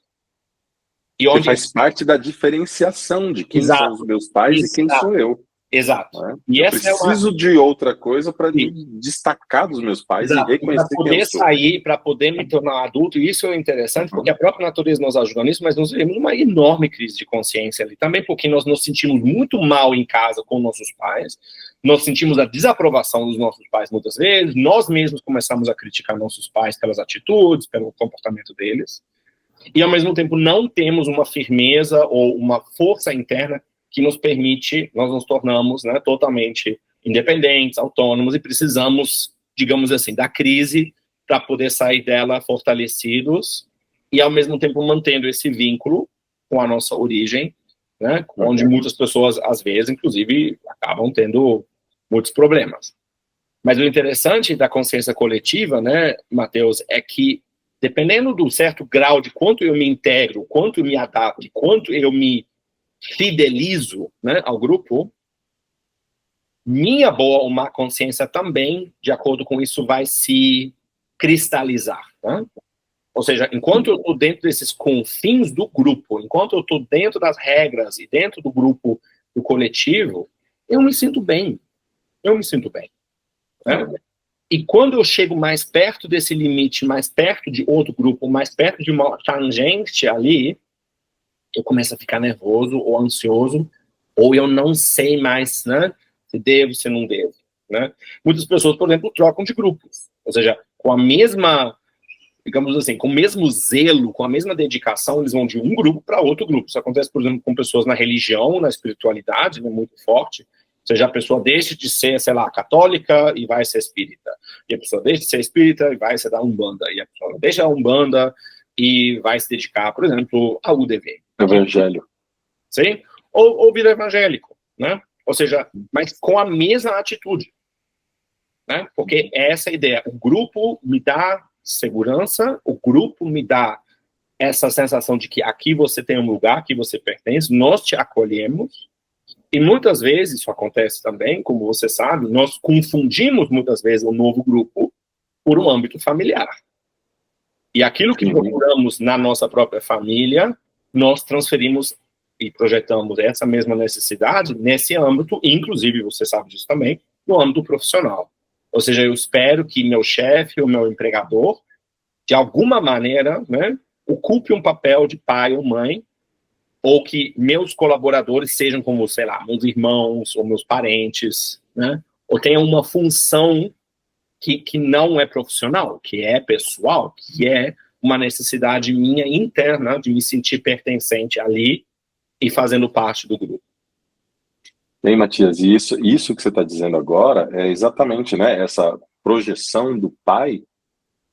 E onde faz parte da diferenciação de quem são os meus pais e quem sou eu. Exato. Né? E eu preciso de outra coisa para me destacar dos meus pais e reconhecer para poder sair, para poder me tornar adulto. E isso é interessante, porque a própria natureza nos ajuda nisso, mas nós vivemos uma enorme crise de consciência ali. Também porque nós nos sentimos muito mal em casa com nossos pais, nós sentimos a desaprovação dos nossos pais muitas vezes, nós mesmos começamos a criticar nossos pais pelas atitudes, pelo comportamento deles, e ao mesmo tempo não temos uma firmeza ou uma força interna que nos permite, nós nos tornamos, né, totalmente independentes, autônomos, e precisamos, digamos assim, da crise para poder sair dela fortalecidos e, ao mesmo tempo, mantendo esse vínculo com a nossa origem, né, onde muitas pessoas, às vezes, inclusive, acabam tendo muitos problemas. Mas o interessante da consciência coletiva, né, Matheus, é que, dependendo do certo grau de quanto eu me integro, quanto eu me adapto, quanto eu me fidelizo, né, ao grupo, minha boa ou má consciência também, de acordo com isso, vai se cristalizar. Né? Ou seja, enquanto eu estou dentro desses confins do grupo, enquanto eu estou dentro das regras e dentro do grupo, do coletivo, eu me sinto bem. Eu me sinto bem. Né? E quando eu chego mais perto desse limite, mais perto de outro grupo, mais perto de uma tangente ali, eu começo a ficar nervoso ou ansioso, ou eu não sei mais, né, se devo, se não devo, né? Muitas pessoas, por exemplo, trocam de grupos, ou seja, com a mesma, digamos assim, com o mesmo zelo, com a mesma dedicação, eles vão de um grupo para outro grupo. Isso acontece, por exemplo, com pessoas na religião, na espiritualidade, né, muito forte. Ou seja, a pessoa deixa de ser, sei lá, católica e vai ser espírita. E a pessoa deixa de ser espírita e vai ser da Umbanda. E a pessoa deixa a Umbanda e vai se dedicar, por exemplo, ao UDV. Evangelho. Sim? Ou vira evangélico, né? Ou seja, mas com a mesma atitude. Né? Porque essa é a ideia. O grupo me dá segurança, o grupo me dá essa sensação de que aqui você tem um lugar, aqui você pertence, nós te acolhemos, e muitas vezes, isso acontece também, como você sabe, nós confundimos muitas vezes o novo grupo por um âmbito familiar. E aquilo que procuramos na nossa própria família, nós transferimos e projetamos essa mesma necessidade nesse âmbito, inclusive, você sabe disso também, no âmbito profissional. Ou seja, eu espero que meu chefe ou meu empregador, de alguma maneira, né, ocupe um papel de pai ou mãe, ou que meus colaboradores sejam como, sei lá, meus irmãos ou meus parentes, né, ou tenham uma função que não é profissional, que é pessoal, que é uma necessidade minha interna de me sentir pertencente ali e fazendo parte do grupo. Bem, Matias, e isso que você está dizendo agora é exatamente, né, essa projeção do pai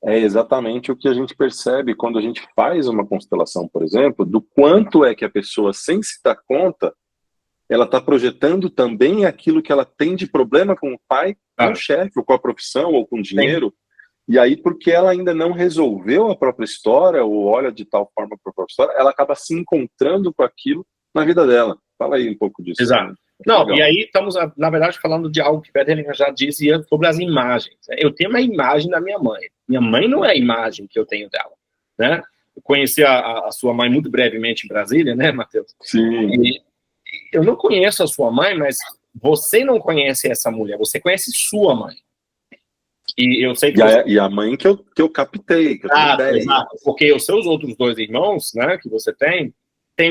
é exatamente o que a gente percebe quando a gente faz uma constelação, por exemplo, do quanto é que a pessoa, sem se dar conta, ela está projetando também aquilo que ela tem de problema com o pai, com o chefe, ou com a profissão, ou com o dinheiro. Sim. E aí, porque ela ainda não resolveu a própria história, ou olha de tal forma para a própria história, ela acaba se encontrando com aquilo na vida dela. Fala aí um pouco disso. Exato. Não, legal. E aí estamos, na verdade, falando de algo que Bert Hellinger já dizia sobre as imagens. Eu tenho uma imagem da minha mãe. Minha mãe não é a imagem que eu tenho dela, né? Eu conheci a sua mãe muito brevemente em Brasília, né, Matheus? Sim. E eu não conheço a sua mãe, mas você não conhece essa mulher, você conhece sua mãe. E eu sei que e a mãe que eu captei, que eu tenho ideia. Exato, porque os seus outros dois irmãos, né, que você tem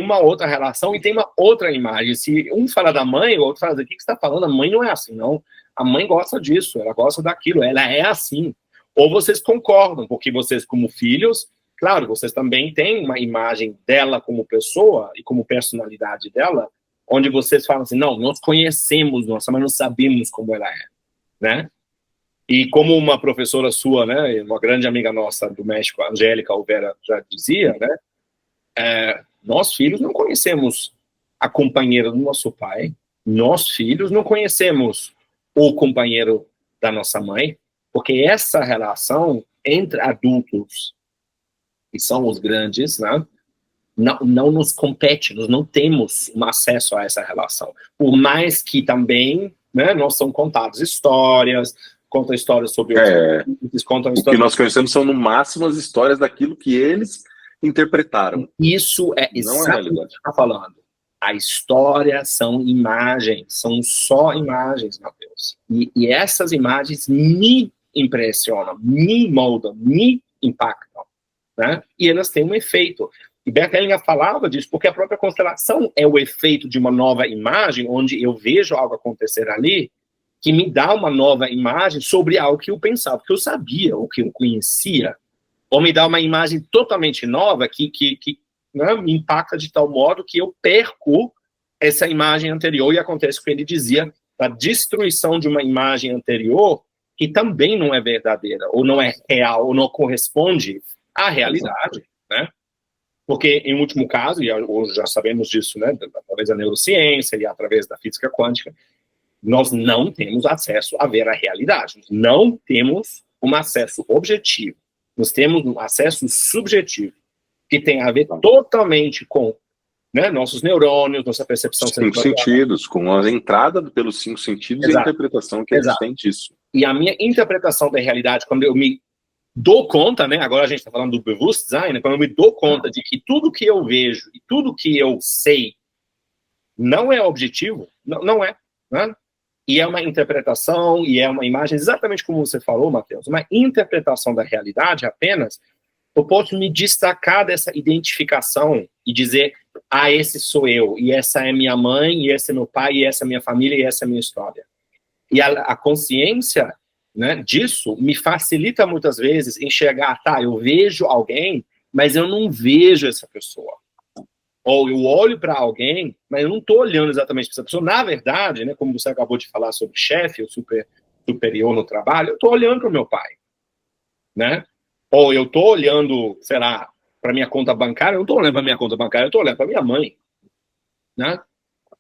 uma outra relação e tem uma outra imagem. Se um fala da mãe, o outro fala, o que você está falando? A mãe não é assim, não. A mãe gosta disso, ela gosta daquilo, ela é assim. Ou vocês concordam, porque vocês, como filhos, claro, vocês também têm uma imagem dela como pessoa e como personalidade dela, onde vocês falam assim, não, nós conhecemos nossa mãe, nós sabemos como ela é, né? E como uma professora sua, né, uma grande amiga nossa do México, a Angélica Olvera, já dizia, né, nós filhos não conhecemos a companheira do nosso pai, nós filhos não conhecemos o companheiro da nossa mãe, porque essa relação entre adultos, que são os grandes, né, não nos compete, nós não temos um acesso a essa relação. Por mais que também, né, nós são contadas histórias, contam histórias sobre outros, contam histórias. O que nós conhecemos são, no máximo, as histórias daquilo que eles interpretaram. Isso é exatamente o que você está falando. A história são imagens, são só imagens, Matheus. E essas imagens me impressionam, me moldam, me impactam, né? E elas têm um efeito. E Bert Hellinger falava disso, porque a própria constelação é o efeito de uma nova imagem, onde eu vejo algo acontecer ali, que me dá uma nova imagem sobre algo que eu pensava, que eu sabia, ou que eu conhecia, ou me dá uma imagem totalmente nova que né, me impacta de tal modo que eu perco essa imagem anterior, e acontece o que ele dizia, a destruição de uma imagem anterior que também não é verdadeira, ou não é real, ou não corresponde à realidade, né? Porque, em último caso, e hoje já sabemos disso, né, através da neurociência e através da física quântica, nós não temos acesso a ver a realidade. Nós não temos um acesso objetivo. Nós temos um acesso subjetivo, que tem a ver totalmente com, né, nossos neurônios, nossa percepção sensorial. 5 sentidos, com a entrada pelos 5 sentidos. Exato. E a interpretação que eles têm disso. E a minha interpretação da realidade, quando eu me dou conta, né, agora a gente está falando do Bewusstsein, quando eu me dou conta de que tudo que eu vejo e tudo que eu sei não é objetivo, não é, né? E é uma interpretação, e é uma imagem, exatamente como você falou, Matheus, uma interpretação da realidade apenas, eu posso me destacar dessa identificação e dizer, esse sou eu, e essa é minha mãe, e esse é meu pai, e essa é minha família, e essa é minha história. E a consciência, né, disso me facilita muitas vezes enxergar, eu vejo alguém, mas eu não vejo essa pessoa. Ou eu olho para alguém, mas eu não estou olhando exatamente para essa pessoa. Na verdade, né, como você acabou de falar sobre chefe, ou superior no trabalho, eu estou olhando para o meu pai, né? Ou eu estou olhando, sei lá, para minha conta bancária, eu não estou olhando para minha conta bancária, eu estou olhando para minha mãe, né?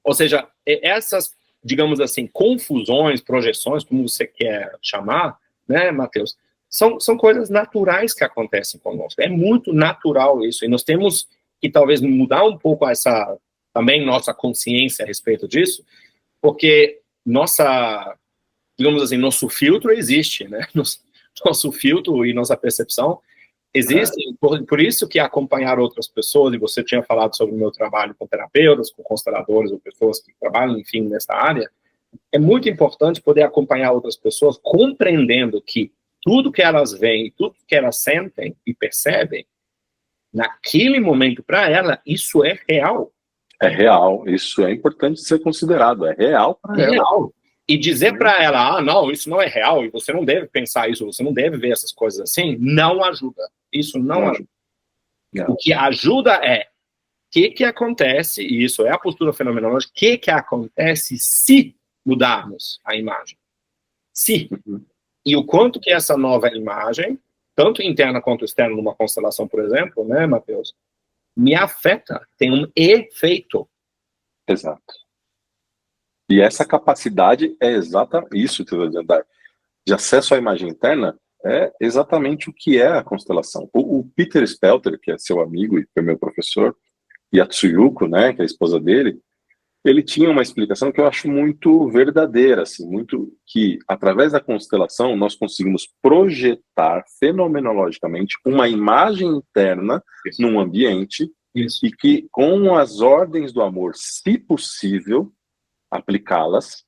Ou seja, essas, digamos assim, confusões, projeções, como você quer chamar, né, Matheus, são coisas naturais que acontecem conosco. É muito natural isso, e nós temos que talvez mudar um pouco também nossa consciência a respeito disso, porque digamos assim, nosso filtro existe, né? Nosso filtro e nossa percepção existem, por isso que acompanhar outras pessoas, e você tinha falado sobre o meu trabalho com terapeutas, com consteladores, ou pessoas que trabalham, enfim, nessa área, é muito importante poder acompanhar outras pessoas compreendendo que tudo que elas veem, tudo que elas sentem e percebem, naquele momento, para ela, isso é real. É real, isso é importante ser considerado, é real para ela. Real. E dizer para ela, não, isso não é real, e você não deve pensar isso, você não deve ver essas coisas assim, não ajuda. Isso não ajuda. Não. O que ajuda é o que acontece, e isso é a postura fenomenológica, o que acontece se mudarmos a imagem. Se. E o quanto que essa nova imagem, tanto interna quanto externa, numa constelação, por exemplo, né, Matheus, me afeta, tem um efeito. Exato. E essa capacidade é exatamente isso que eu estou dizendo, de acesso à imagem interna, é exatamente o que é a constelação. O Peter Spelter, que é seu amigo e foi meu professor, e a Tsuyuko, né, que é a esposa dele, ele tinha uma explicação que eu acho muito verdadeira, assim, muito que, através da constelação, nós conseguimos projetar fenomenologicamente uma imagem interna num ambiente e que, com as ordens do amor, se possível, aplicá-las,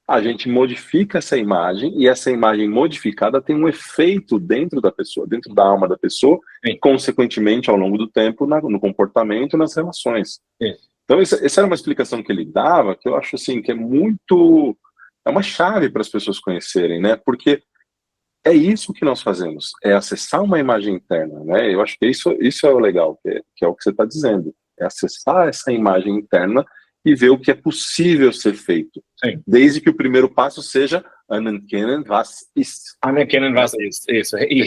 a gente modifica essa imagem, e essa imagem modificada tem um efeito dentro da pessoa, dentro da alma da pessoa, e, consequentemente, ao longo do tempo, no comportamento e nas relações. Então, essa era uma explicação que ele dava, que eu acho assim, que é uma chave para as pessoas conhecerem, né? Porque é isso que nós fazemos, é acessar uma imagem interna, né? Eu acho que isso é o legal, que é o que você está dizendo, é acessar essa imagem interna e ver o que é possível ser feito. Sim. Desde que o primeiro passo seja anerkennen, was ist. Anerkennen, was ist. Isso. E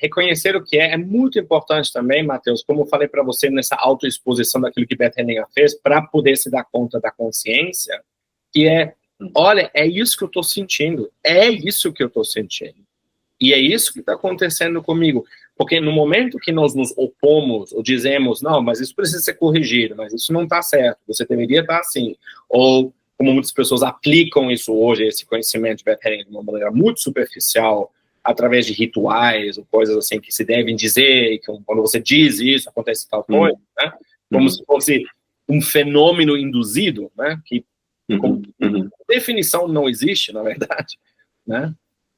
reconhecer o que é muito importante também, Matheus, como eu falei para você, nessa autoexposição daquilo que Bert Hellinger fez, para poder se dar conta da consciência, que é, olha, é isso que eu estou sentindo, é isso que eu estou sentindo. E é isso que está acontecendo comigo. Porque no momento que nós nos opomos, ou dizemos, não, mas isso precisa ser corrigido, mas isso não está certo, você deveria estar assim, ou como muitas pessoas aplicam isso hoje, esse conhecimento de Bert Hellinger de uma maneira muito superficial, através de rituais ou coisas assim que se devem dizer, que quando você diz isso, acontece tal coisa, né? Como se fosse um fenômeno induzido, né? Que, como definição, não existe, na verdade, né?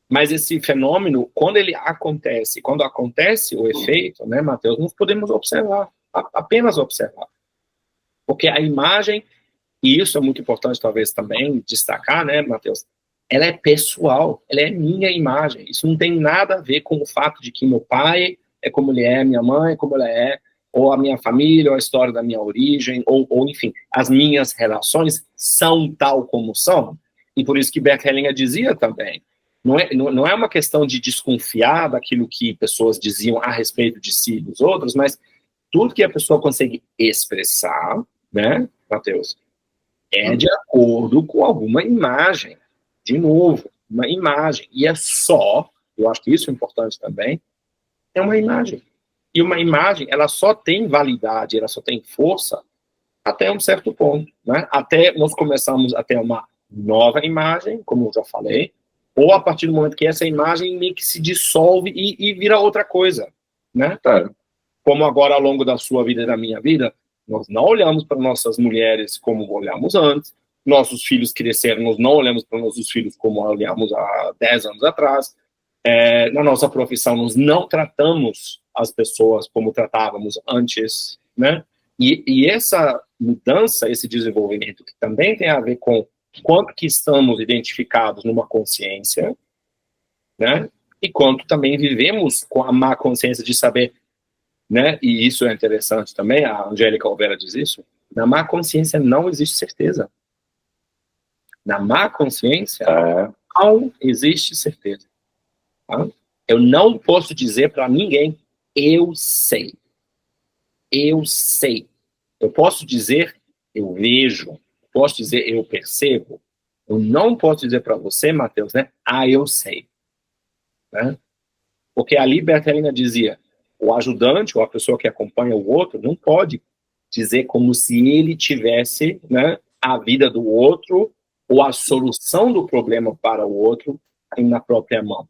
Mas esse fenômeno, quando ele acontece, quando acontece o efeito, né, Matheus, nós podemos observar, apenas observar. Porque a imagem, e isso é muito importante talvez também destacar, né, Matheus, ela é pessoal, ela é minha imagem. Isso não tem nada a ver com o fato de que meu pai é como ele é, minha mãe é como ela é, ou a minha família, ou a história da minha origem, ou enfim, as minhas relações são tal como são. E por isso que Bert Hellinger dizia também, não é uma questão de desconfiar daquilo que pessoas diziam a respeito de si e dos outros, mas tudo que a pessoa consegue expressar, né, Matheus, é de acordo com alguma imagem. De novo, uma imagem. E é só, eu acho que isso é importante também, é uma imagem. E uma imagem, ela só tem validade, ela só tem força até um certo ponto, né? Até nós começamos a ter uma nova imagem, como eu já falei, ou a partir do momento que essa imagem meio que se dissolve e vira outra coisa, né? Como agora, ao longo da sua vida e da minha vida, nós não olhamos para nossas mulheres como olhamos antes, nossos filhos cresceram, nós não olhamos para nossos filhos como olhamos há 10 anos atrás, na nossa profissão nós não tratamos as pessoas como tratávamos antes, né? E essa mudança, esse desenvolvimento, que também tem a ver com quanto que estamos identificados numa consciência, né? E quanto também vivemos com a má consciência de saber, né? E isso é interessante também, a Angélica Olvera diz isso, na má consciência não existe certeza. Na má consciência não existe certeza. Tá? Eu não posso dizer para ninguém, eu sei. Eu sei. Eu posso dizer, eu vejo. Posso dizer, eu percebo. Eu não posso dizer para você, Matheus, né? Eu sei. Né? Porque ali Bert Hellinger dizia, o ajudante ou a pessoa que acompanha o outro não pode dizer como se ele tivesse, né, a vida do outro ou a solução do problema para o outro na própria mão.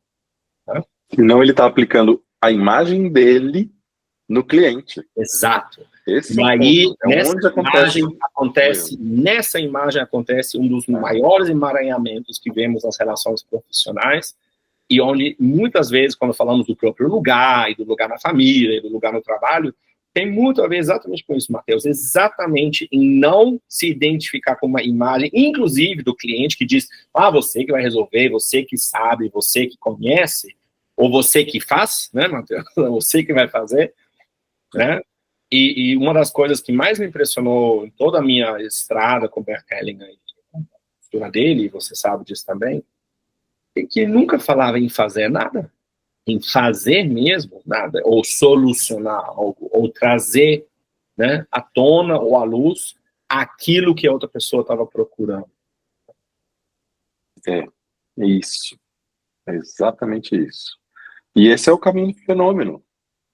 Né? Senão ele está aplicando a imagem dele no cliente. Exato. Esse e aí, nessa imagem acontece um dos maiores emaranhamentos que vemos nas relações profissionais, e onde, muitas vezes, quando falamos do próprio lugar, e do lugar na família, e do lugar no trabalho, tem muito a ver exatamente com isso, Matheus, exatamente em não se identificar com uma imagem, inclusive do cliente que diz, você que vai resolver, você que sabe, você que conhece, ou você que faz, né, Matheus? Você que vai fazer, né? E uma das coisas que mais me impressionou em toda a minha estrada com o Bert Hellinger, a postura dele, e você sabe disso também, é que ele nunca falava em fazer nada, em fazer mesmo nada, ou solucionar algo, ou trazer, né, à tona ou à luz aquilo que a outra pessoa estava procurando. É isso. É exatamente isso. E esse é o caminho do fenômeno.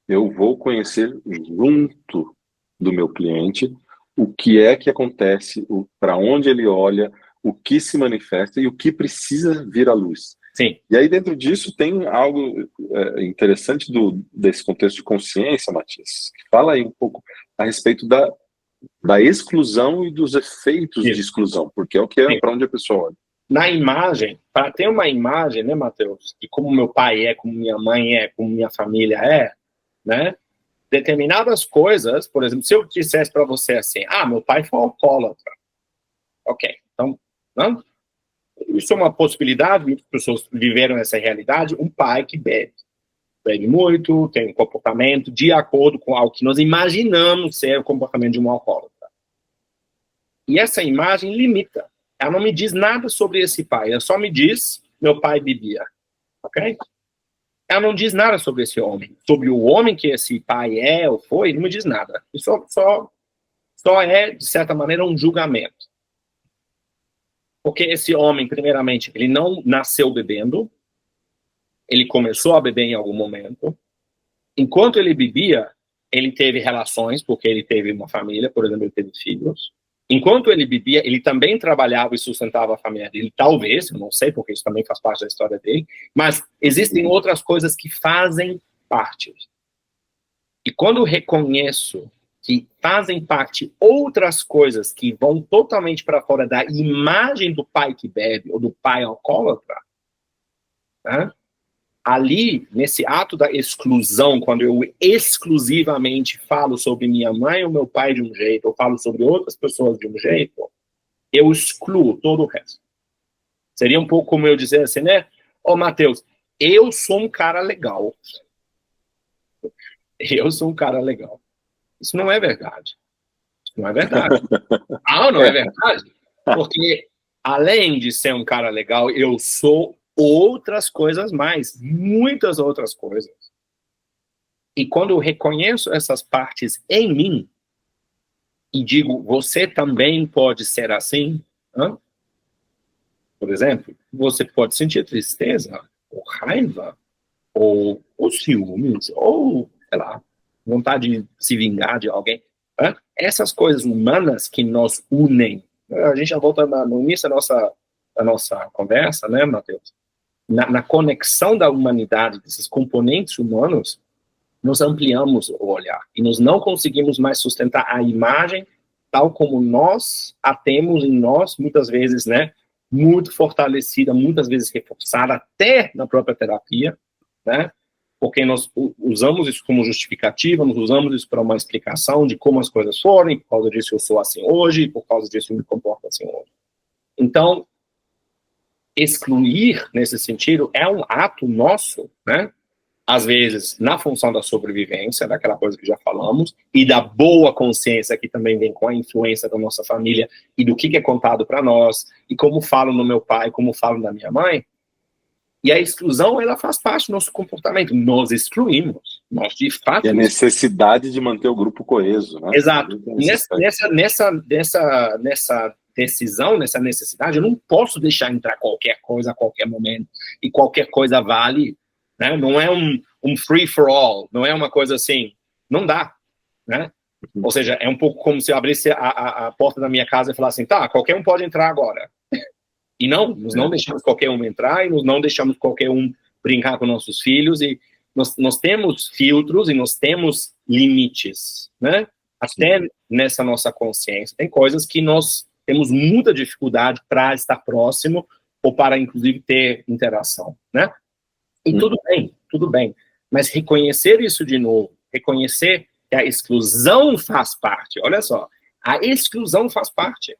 Eu vou conhecer junto do meu cliente o que é que acontece, para onde ele olha, o que se manifesta e o que precisa vir à luz. Sim. E aí dentro disso tem algo interessante desse contexto de consciência, Matias, que fala aí um pouco a respeito da exclusão e dos efeitos de exclusão, porque é o que é para onde a pessoa olha. Na imagem, para ter uma imagem, né, Matheus, de como meu pai é, como minha mãe é, como minha família é, né, determinadas coisas, por exemplo, se eu dissesse para você assim, meu pai foi alcoólatra, ok, então, não? Isso é uma possibilidade, muitas pessoas viveram essa realidade, um pai que bebe muito, tem um comportamento de acordo com algo que nós imaginamos ser o comportamento de um alcoólatra. E essa imagem limita. ela não me diz nada sobre esse pai, ela só me diz, meu pai bebia, ok? Ela não diz nada sobre esse homem, sobre o homem que esse pai é ou foi, não me diz nada. Só é, de certa maneira, um julgamento. Porque esse homem, primeiramente, ele não nasceu bebendo, ele começou a beber em algum momento. Enquanto ele bebia, ele teve relações, porque ele teve uma família, por exemplo, ele teve filhos. Enquanto ele bebia, ele também trabalhava e sustentava a família dele, talvez, eu não sei, porque isso também faz parte da história dele, mas existem outras coisas que fazem parte. E quando eu reconheço que fazem parte outras coisas que vão totalmente para fora da imagem do pai que bebe ou do pai alcoólatra, né? Ali, nesse ato da exclusão, quando eu exclusivamente falo sobre minha mãe ou meu pai de um jeito, ou falo sobre outras pessoas de um jeito, eu excluo todo o resto. Seria um pouco como eu dizer assim, né? Ô, Matheus, eu sou um cara legal. Eu sou um cara legal. Isso não é verdade. Isso não é verdade. Não é verdade? Porque, além de ser um cara legal, eu sou outras coisas mais, muitas outras coisas. E quando eu reconheço essas partes em mim e digo, você também pode ser assim, por exemplo, você pode sentir tristeza, ou raiva, ou ciúmes, ou, sei lá, vontade de se vingar de alguém. Essas coisas humanas que nos unem. A gente já volta no início da nossa conversa, né, Matheus? Na conexão da humanidade, desses componentes humanos, nós ampliamos o olhar e nós não conseguimos mais sustentar a imagem tal como nós a temos em nós, muitas vezes, né, muito fortalecida, muitas vezes reforçada, até na própria terapia, né, porque nós usamos isso como justificativa, nós usamos isso para uma explicação de como as coisas foram, e por causa disso eu sou assim hoje, por causa disso eu me comporto assim hoje. Então, excluir, nesse sentido, é um ato nosso, né? Às vezes, na função da sobrevivência, daquela coisa que já falamos, e da boa consciência que também vem com a influência da nossa família e do que é contado para nós, e como falo no meu pai, como falo na minha mãe. E a exclusão, ela faz parte do nosso comportamento. Nós excluímos. Nós, de fato... E a necessidade de manter o grupo coeso, né? Exato. Nessa decisão, nessa necessidade, eu não posso deixar entrar qualquer coisa a qualquer momento, e qualquer coisa vale, né? Não é um free for all, não é uma coisa assim, não dá, né? Ou seja, é um pouco como se eu abrisse a porta da minha casa e falasse assim, tá, qualquer um pode entrar agora. E não, nós não deixamos qualquer um entrar, e nós não deixamos qualquer um brincar com nossos filhos, e nós temos filtros e nós temos limites, né? Até nessa nossa consciência. Tem coisas que nós temos muita dificuldade para estar próximo ou para, inclusive, ter interação, né? E tudo bem. Mas reconhecer isso de novo, reconhecer que a exclusão faz parte, olha só, a exclusão faz parte.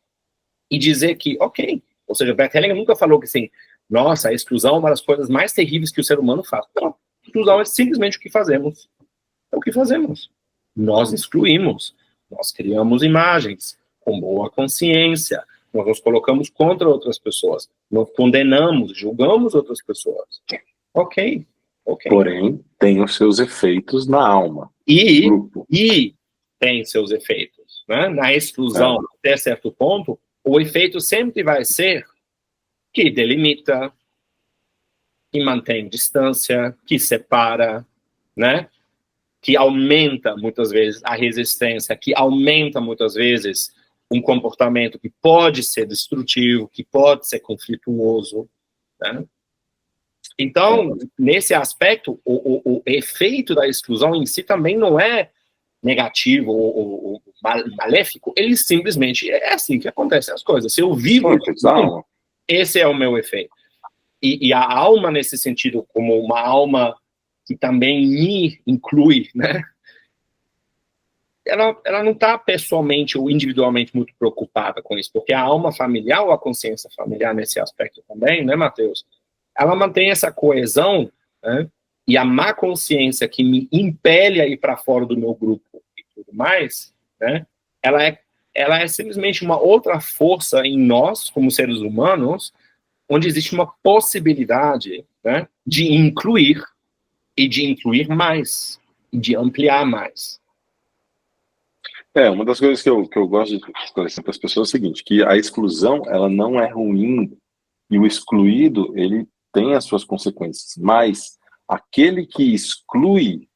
E dizer que, ok, ou seja, Bert Hellinger nunca falou que assim, nossa, a exclusão é uma das coisas mais terríveis que o ser humano faz. Não, a exclusão é simplesmente o que fazemos. É o que fazemos. Nós excluímos, nós criamos imagens com boa consciência, nós nos colocamos contra outras pessoas, nós condenamos, julgamos outras pessoas. Ok. Porém, tem os seus efeitos na alma. E tem seus efeitos, né? Na exclusão, até certo ponto, o efeito sempre vai ser que delimita, que mantém distância, que separa, né? Que aumenta, muitas vezes, a resistência, que aumenta, muitas vezes, um comportamento que pode ser destrutivo, que pode ser conflituoso, né? Então, nesse aspecto, o efeito da exclusão em si também não é negativo ou maléfico, ele simplesmente é assim que acontecem as coisas. Se eu vivo, esse é o meu efeito. E a alma, nesse sentido, como uma alma que também me inclui, né? Ela não está pessoalmente ou individualmente muito preocupada com isso, porque a alma familiar ou a consciência familiar nesse aspecto também, né, Matheus? Ela mantém essa coesão, né? E a má consciência que me impele a ir para fora do meu grupo e tudo mais, né? Ela ela é simplesmente uma outra força em nós, como seres humanos, onde existe uma possibilidade, né, de incluir e de incluir mais, e de ampliar mais. Uma das coisas que eu gosto de esclarecer para as pessoas é o seguinte, que a exclusão, ela não é ruim, e o excluído, ele tem as suas consequências, mas aquele que exclui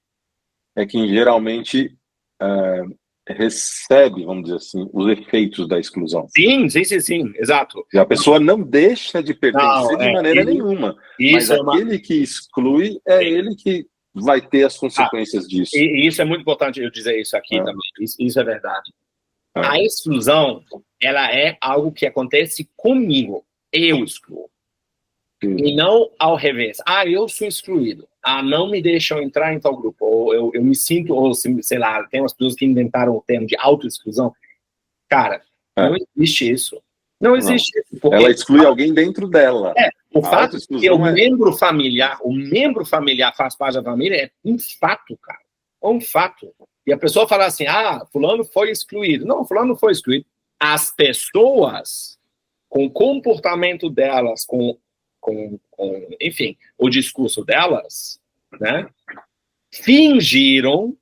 é quem geralmente recebe, vamos dizer assim, os efeitos da exclusão. Sim, exato. E a pessoa não deixa de pertencer de maneira nenhuma, mas aquele que exclui é ele que vai ter as consequências disso. E isso é muito importante eu dizer isso aqui também. Isso é verdade. A exclusão, ela é algo que acontece comigo. Eu excluo. E não ao revés. Eu sou excluído. Não me deixam entrar em tal grupo. Ou eu me sinto, ou sei lá, tem umas pessoas que inventaram o termo de autoexclusão. Cara, não existe isso. Não existe isso. Ela exclui alguém dentro dela. O fato de que o membro familiar faz parte da família é um fato, cara. É um fato. E a pessoa fala assim, fulano foi excluído. Não, fulano não foi excluído. As pessoas, com o comportamento delas, enfim, o discurso delas, né, fizeram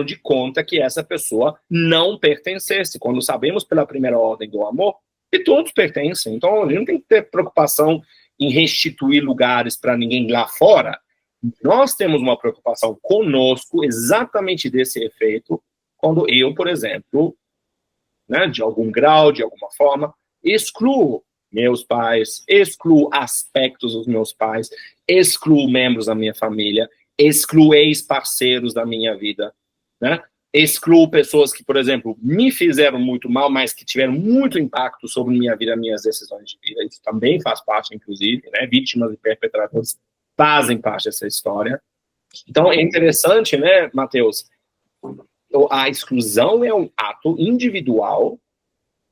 de conta que essa pessoa não pertencesse, quando sabemos pela primeira ordem do amor que todos pertencem. Então, a gente não tem que ter preocupação em restituir lugares para ninguém lá fora. Nós temos uma preocupação conosco exatamente desse efeito, quando eu, por exemplo, né, de algum grau, de alguma forma, excluo meus pais, excluo aspectos dos meus pais, excluo membros da minha família, excluo ex-parceiros da minha vida, né? Excluo pessoas que, por exemplo, me fizeram muito mal, mas que tiveram muito impacto sobre minha vida, minhas decisões de vida. Isso também faz parte, inclusive, né? Vítimas e perpetradores fazem parte dessa história. Então, é interessante, né, Matheus? A exclusão é um ato individual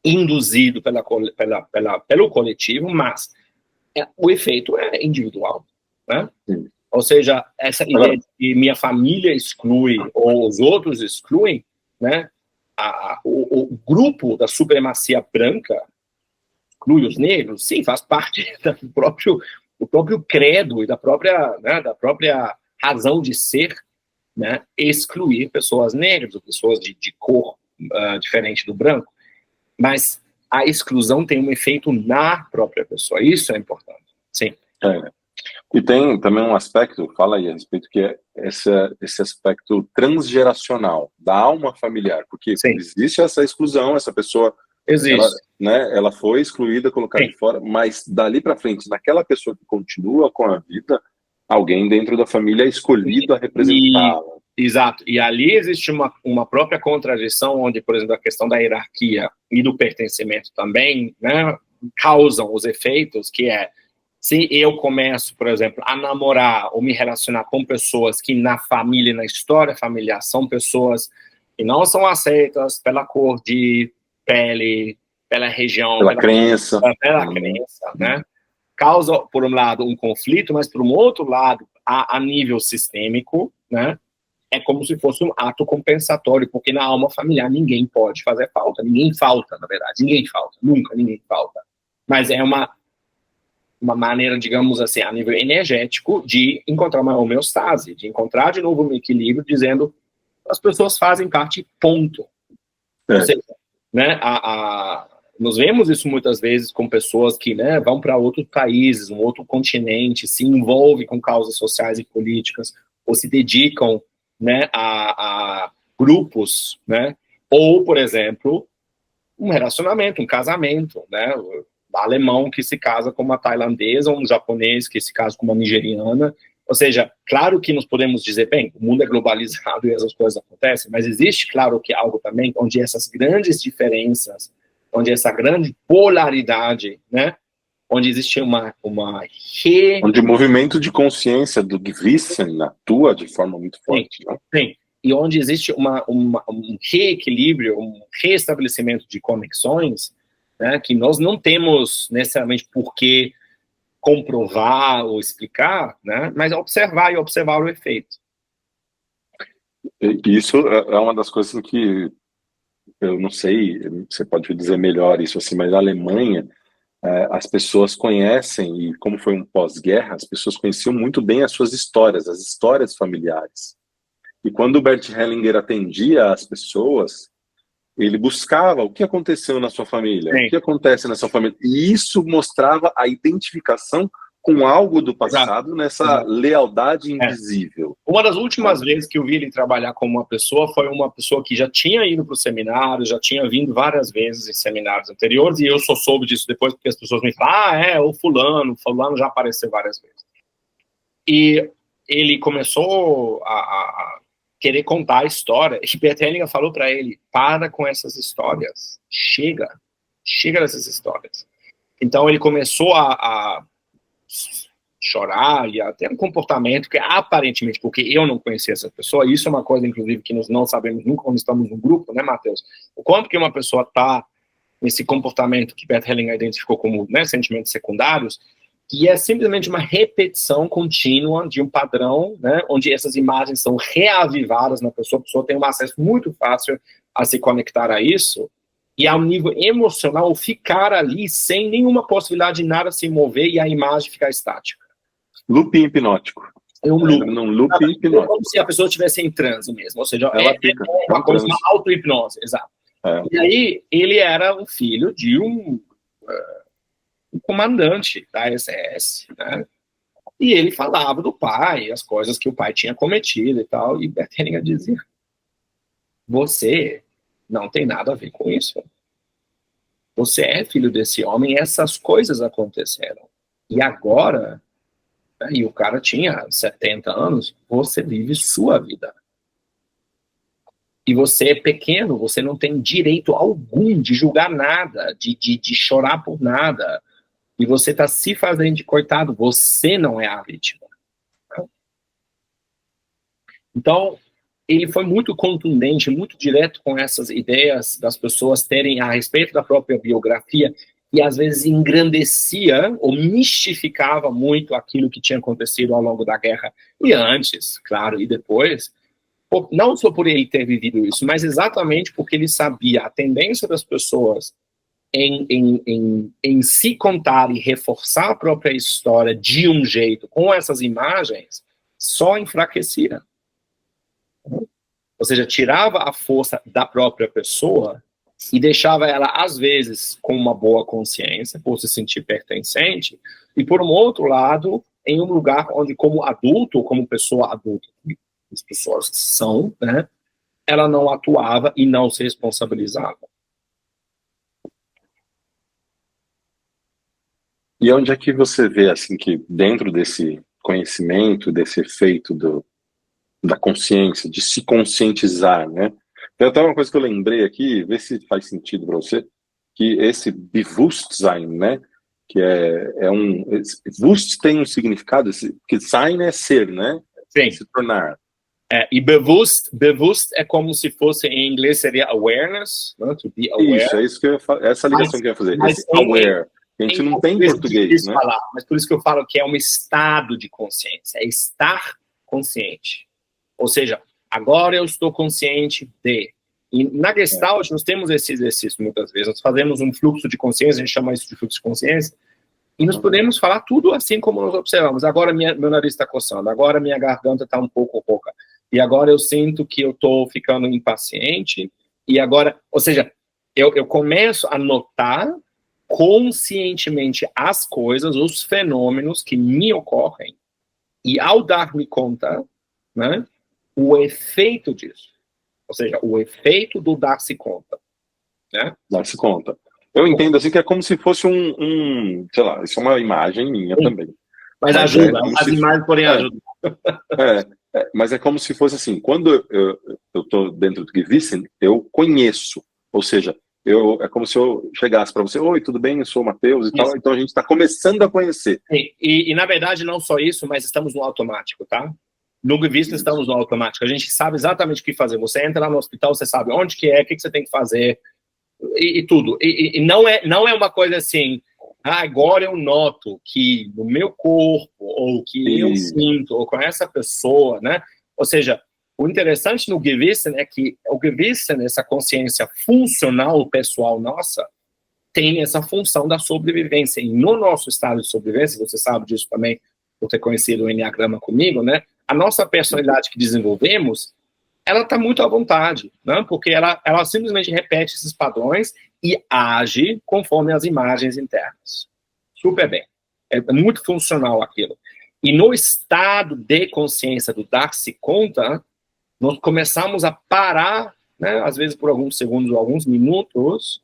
induzido pelo coletivo, mas o efeito é individual, né? Ou seja, essa ideia de que minha família exclui ou os outros excluem, né? O grupo da supremacia branca exclui os negros, sim, faz parte do próprio credo e da própria razão de ser, né? Excluir pessoas negras ou pessoas de cor diferente do branco. Mas a exclusão tem um efeito na própria pessoa. Isso é importante. Sim. E tem também um aspecto, fala aí a respeito, que é esse aspecto transgeracional, da alma familiar, porque existe essa exclusão, essa pessoa, ela foi excluída, colocada de fora, mas dali para frente, naquela pessoa que continua com a vida, alguém dentro da família é escolhido a representá-la. Exato. E ali existe uma própria contradição, onde, por exemplo, a questão da hierarquia e do pertencimento também, né, causam os efeitos, que é, se eu começo, por exemplo, a namorar ou me relacionar com pessoas que na família, na história familiar, são pessoas que não são aceitas pela cor de pele, pela região, pela crença, né? Causa, por um lado, um conflito, mas, por um outro lado, a nível sistêmico, né? É como se fosse um ato compensatório, porque na alma familiar ninguém pode fazer falta, ninguém falta, na verdade, ninguém falta, nunca ninguém falta. Mas é uma maneira, digamos assim, a nível energético, de encontrar uma homeostase, de encontrar de novo um equilíbrio, dizendo as pessoas fazem parte, ponto. Ou seja, né, nós vemos isso muitas vezes com pessoas que, né, vão para outros países, um outro continente, se envolvem com causas sociais e políticas, ou se dedicam, né, a grupos, né, ou, por exemplo, um relacionamento, um casamento, né, um alemão que se casa com uma tailandesa, ou um japonês que se casa com uma nigeriana. Ou seja, claro que nós podemos dizer, bem, o mundo é globalizado e essas coisas acontecem, mas existe, claro, que algo também onde essas grandes diferenças, onde essa grande polaridade, né, onde existe onde o movimento de consciência do Gewissen atua de forma muito forte. Sim, sim. E onde existe um reequilíbrio, um reestabelecimento de conexões, né, que nós não temos necessariamente por que comprovar ou explicar, né, mas observar o efeito. E isso é uma das coisas que eu não sei, você pode dizer melhor isso assim, mas na Alemanha, as pessoas conhecem, e como foi um pós-guerra, as pessoas conheciam muito bem as suas histórias, as histórias familiares. E quando o Bert Hellinger atendia as pessoas, ele buscava o que aconteceu na sua família, o Sim. que acontece na sua família. E isso mostrava a identificação com algo do passado, nessa lealdade invisível. Uma das últimas vezes que eu vi ele trabalhar como uma pessoa foi uma pessoa que já tinha ido para o seminário, já tinha vindo várias vezes em seminários anteriores, e eu só soube disso depois porque as pessoas me falam, o fulano já apareceu várias vezes. E ele começou a querer contar a história, e Bert Hellinger falou para ele, para com essas histórias, chega dessas histórias. Então ele começou a chorar e a ter um comportamento que aparentemente, porque eu não conhecia essa pessoa, isso é uma coisa, inclusive, que nós não sabemos nunca quando estamos no grupo, né, Matheus? O quanto que uma pessoa está nesse comportamento que Bert Hellinger identificou como, né, sentimentos secundários, que é simplesmente uma repetição contínua de um padrão, né, onde essas imagens são reavivadas na pessoa, a pessoa tem um acesso muito fácil a se conectar a isso, e ao nível emocional ficar ali sem nenhuma possibilidade de nada se mover e a imagem ficar estática. Looping hipnótico. É um loop. Num looping hipnótico. Como se a pessoa estivesse em transe mesmo, ou seja, ela fica uma coisa, uma auto-hipnose, exato. E aí, ele era um filho de um comandante da SS, né? E ele falava do pai, as coisas que o pai tinha cometido e tal, e Bert Hellinger dizia, você não tem nada a ver com isso. Você é filho desse homem, essas coisas aconteceram. E agora, né, e o cara tinha 70 anos, você vive sua vida. E você é pequeno, você não tem direito algum de julgar nada, de chorar por nada. E você está se fazendo de coitado, você não é a vítima. Então, ele foi muito contundente, muito direto com essas ideias das pessoas terem a respeito da própria biografia, e às vezes engrandecia ou mistificava muito aquilo que tinha acontecido ao longo da guerra, e antes, claro, e depois, não só por ele ter vivido isso, mas exatamente porque ele sabia a tendência das pessoas em se contar e reforçar a própria história de um jeito, com essas imagens, só enfraquecia. Ou seja, tirava a força da própria pessoa e deixava ela, às vezes, com uma boa consciência, por se sentir pertencente, e, por um outro lado, em um lugar onde, como adulto, como pessoa adulta, as pessoas são, né, ela não atuava e não se responsabilizava. E onde é que você vê, assim, que dentro desse conhecimento, desse efeito da consciência, de se conscientizar, né? Tem até uma coisa que eu lembrei aqui, vê se faz sentido para você, que esse Bewusstsein, né? Que Bewusst tem um significado, que Sein é ser, né? Sim. Se tornar. E bewusst é como se fosse, em inglês seria awareness, né? To be aware. Isso, é isso que eu ia fazer, essa ligação que eu ia fazer, esse aware. A gente não tem em português, né? Falar, mas por isso que eu falo que é um estado de consciência, é estar consciente. Ou seja, agora eu estou consciente de. E na Gestalt nós temos esse exercício muitas vezes, nós fazemos um fluxo de consciência, a gente chama isso de fluxo de consciência, e nós podemos falar tudo assim como nós observamos. Agora meu nariz está coçando, agora minha garganta está um pouco rouca, e agora eu sinto que eu estou ficando impaciente, e agora, ou seja, eu começo a notar conscientemente as coisas, os fenômenos que me ocorrem, e ao dar-me conta, né, o efeito disso, ou seja, o efeito do dar-se conta, né? Dar-se conta. Eu entendo assim que é como se fosse sei lá, isso é uma imagem minha também. Mas ajuda, as imagens podem ajudar. Mas é como se fosse assim, quando eu estou dentro do Gewissen, eu conheço, ou seja, é como se eu chegasse para você, oi, tudo bem, eu sou o Matheus e tal, então a gente está começando a conhecer. E na verdade não só isso, mas estamos no automático, tá? No Gewissen estamos no automático, a gente sabe exatamente o que fazer, você entra lá no hospital, você sabe onde que é, o que você tem que fazer, e tudo. E não é uma coisa assim, agora eu noto que no meu corpo, ou que eu sinto, ou com essa pessoa, né? Ou seja, o interessante no Gewissen é que o Gewissen, essa consciência funcional pessoal nossa, tem essa função da sobrevivência. E no nosso estado de sobrevivência, você sabe disso também, por ter conhecido o Enneagrama comigo, né? A nossa personalidade que desenvolvemos, ela está muito à vontade, né? Porque ela simplesmente repete esses padrões e age conforme as imagens internas. Super bem. É muito funcional aquilo. E no estado de consciência do dar-se conta, nós começamos a parar, né, às vezes por alguns segundos ou alguns minutos,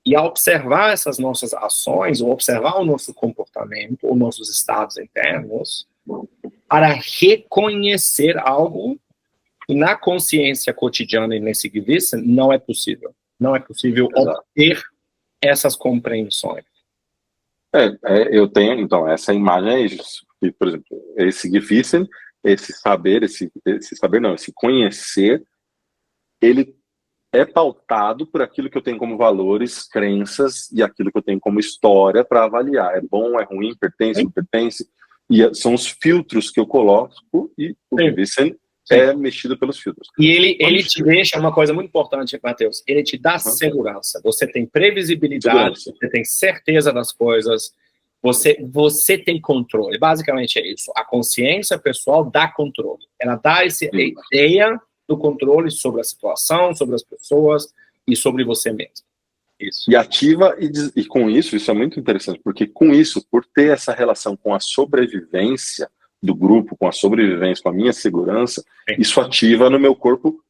e a observar essas nossas ações, ou observar o nosso comportamento, ou nossos estados internos, para reconhecer algo que na consciência cotidiana e nesse Gewissen não é possível. Não é possível obter essas compreensões. Eu tenho, então, essa imagem é isso. Que, por exemplo, esse Gewissen, esse conhecer, ele é pautado por aquilo que eu tenho como valores, crenças e aquilo que eu tenho como história para avaliar. É bom, é ruim, pertence, não pertence. E são os filtros que eu coloco e o Gewissen é mexido pelos filtros. E ele te deixa uma coisa muito importante, Matheus. Ele te dá segurança. Você tem previsibilidade, você tem certeza das coisas, você tem controle. Basicamente é isso. A consciência pessoal dá controle. Ela dá essa ideia do controle sobre a situação, sobre as pessoas e sobre você mesmo. Isso. E ativa, e com isso é muito interessante, porque com isso, por ter essa relação com a sobrevivência do grupo, com a sobrevivência, com a minha segurança, isso ativa no meu corpo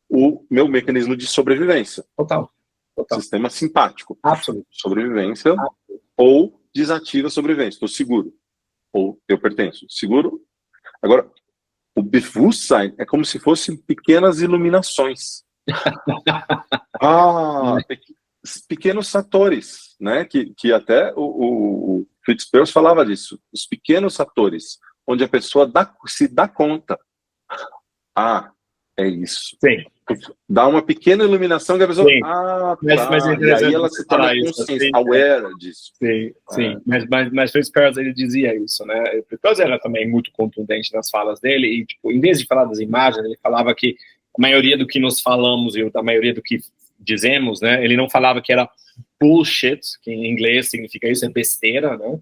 o meu mecanismo de sobrevivência. Total. Sistema simpático. Absoluto. Sobrevivência. Ou desativa a sobrevivência. Estou seguro. Ou eu pertenço. Seguro. Agora, o Bewusstsein é como se fossem pequenas iluminações. Pequenos satores, né? Que até o Fritz Perls falava disso. Os pequenos satores, onde a pessoa se dá conta. É isso. Sim. Dá uma pequena iluminação que a pessoa... Mas e aí ela se torna consciente, aware disso. Sim. Mas Fritz Perls, ele dizia isso, né? Fritz Perls era também muito contundente nas falas dele, e tipo, em vez de falar das imagens, ele falava que a maioria do que nós falamos e a maioria do que dizemos, né? Ele não falava que era bullshit, que em inglês significa isso, é besteira, né?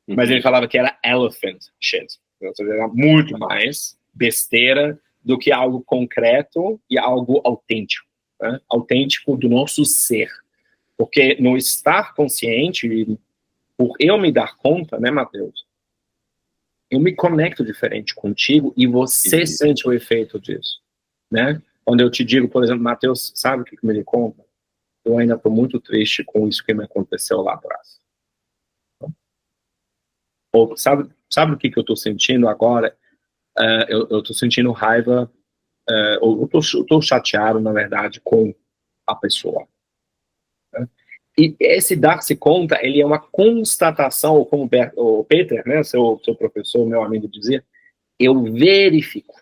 Mas ele falava que era elephant shit. Ou seja, era muito mais besteira do que algo concreto e algo autêntico, né? Autêntico do nosso ser. Porque no estar consciente, por eu me dar conta, né, Matheus, eu me conecto diferente contigo e você sente o efeito disso, né? Quando eu te digo, por exemplo, Matheus, sabe o que me dê conta? Eu ainda estou muito triste com isso que me aconteceu lá atrás. Ou sabe o que eu estou sentindo agora? Eu estou sentindo raiva, eu estou chateado, na verdade, com a pessoa. Né? E esse dar-se conta, ele é uma constatação, ou como o Peter, né, seu professor, meu amigo, dizia, eu verifico.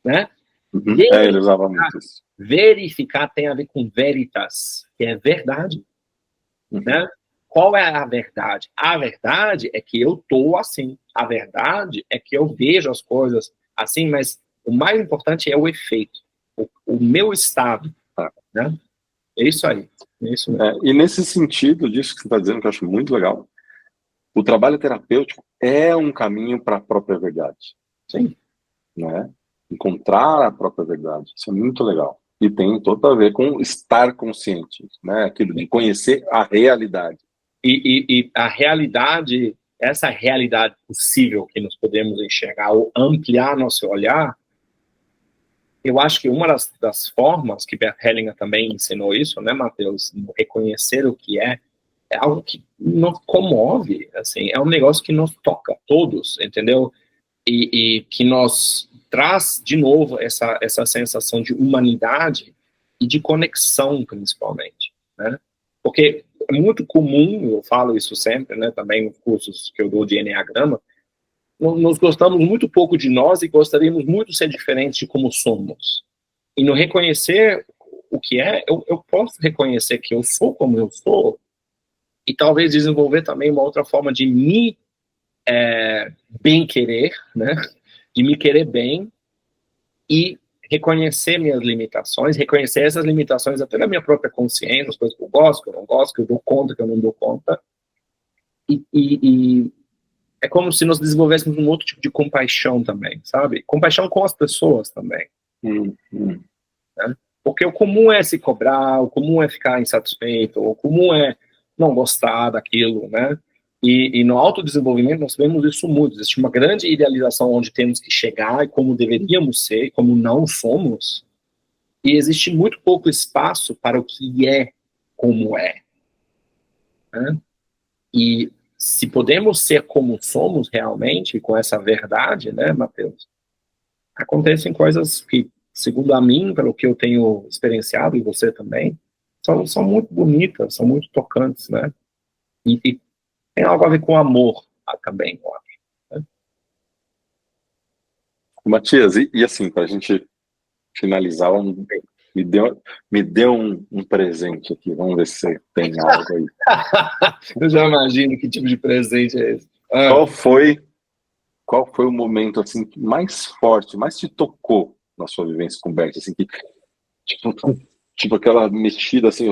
Né? Ele usava muito isso. Verificar tem a ver com veritas, que é verdade. Né? Qual é a verdade? A verdade é que eu estou assim. A verdade é que eu vejo as coisas assim, mas o mais importante é o efeito, o meu estado. Né? É isso aí. É isso mesmo. E nesse sentido disso que você está dizendo, que eu acho muito legal, o trabalho terapêutico é um caminho para a própria verdade. Sim. Né? Encontrar a própria verdade. Isso é muito legal. E tem todo a ver com estar consciente, né? Aquilo de conhecer a realidade. E a realidade, essa realidade possível que nós podemos enxergar ou ampliar nosso olhar, eu acho que uma das formas que Bert Hellinger também ensinou isso, né, Matheus? Reconhecer o que é algo que nos comove, assim, é um negócio que nos toca, todos, entendeu? E que nos traz, de novo, essa sensação de humanidade e de conexão, principalmente, né? Porque é muito comum, eu falo isso sempre, né, também nos cursos que eu dou de Enneagrama, nós gostamos muito pouco de nós e gostaríamos muito de ser diferentes de como somos. E no reconhecer o que é, eu posso reconhecer que eu sou como eu sou e talvez desenvolver também uma outra forma de me bem-querer, né, de me querer bem e reconhecer minhas limitações, reconhecer essas limitações até na minha própria consciência, as coisas que eu gosto, que eu não gosto, que eu dou conta, que eu não dou conta. E é como se nós desenvolvêssemos um outro tipo de compaixão também, sabe? Compaixão com as pessoas também. Né? Porque o comum é se cobrar, o comum é ficar insatisfeito, o comum é não gostar daquilo, né? E no autodesenvolvimento nós vemos isso muito. Existe uma grande idealização onde temos que chegar e como deveríamos ser, e como não somos. E existe muito pouco espaço para o que é como é. Né? E se podemos ser como somos realmente, com essa verdade, né, Matheus? Acontecem coisas que, segundo a mim, pelo que eu tenho experienciado, e você também, são muito bonitas, são muito tocantes, né? E tem algo a ver com amor também, eu acho. Né? Matias, e assim, para a gente finalizar, me deu um presente aqui. Vamos ver se você tem algo aí. Eu já imagino que tipo de presente é esse. Qual foi o momento assim mais forte, mais te tocou na sua vivência com o Bert, assim que tipo aquela mexida assim,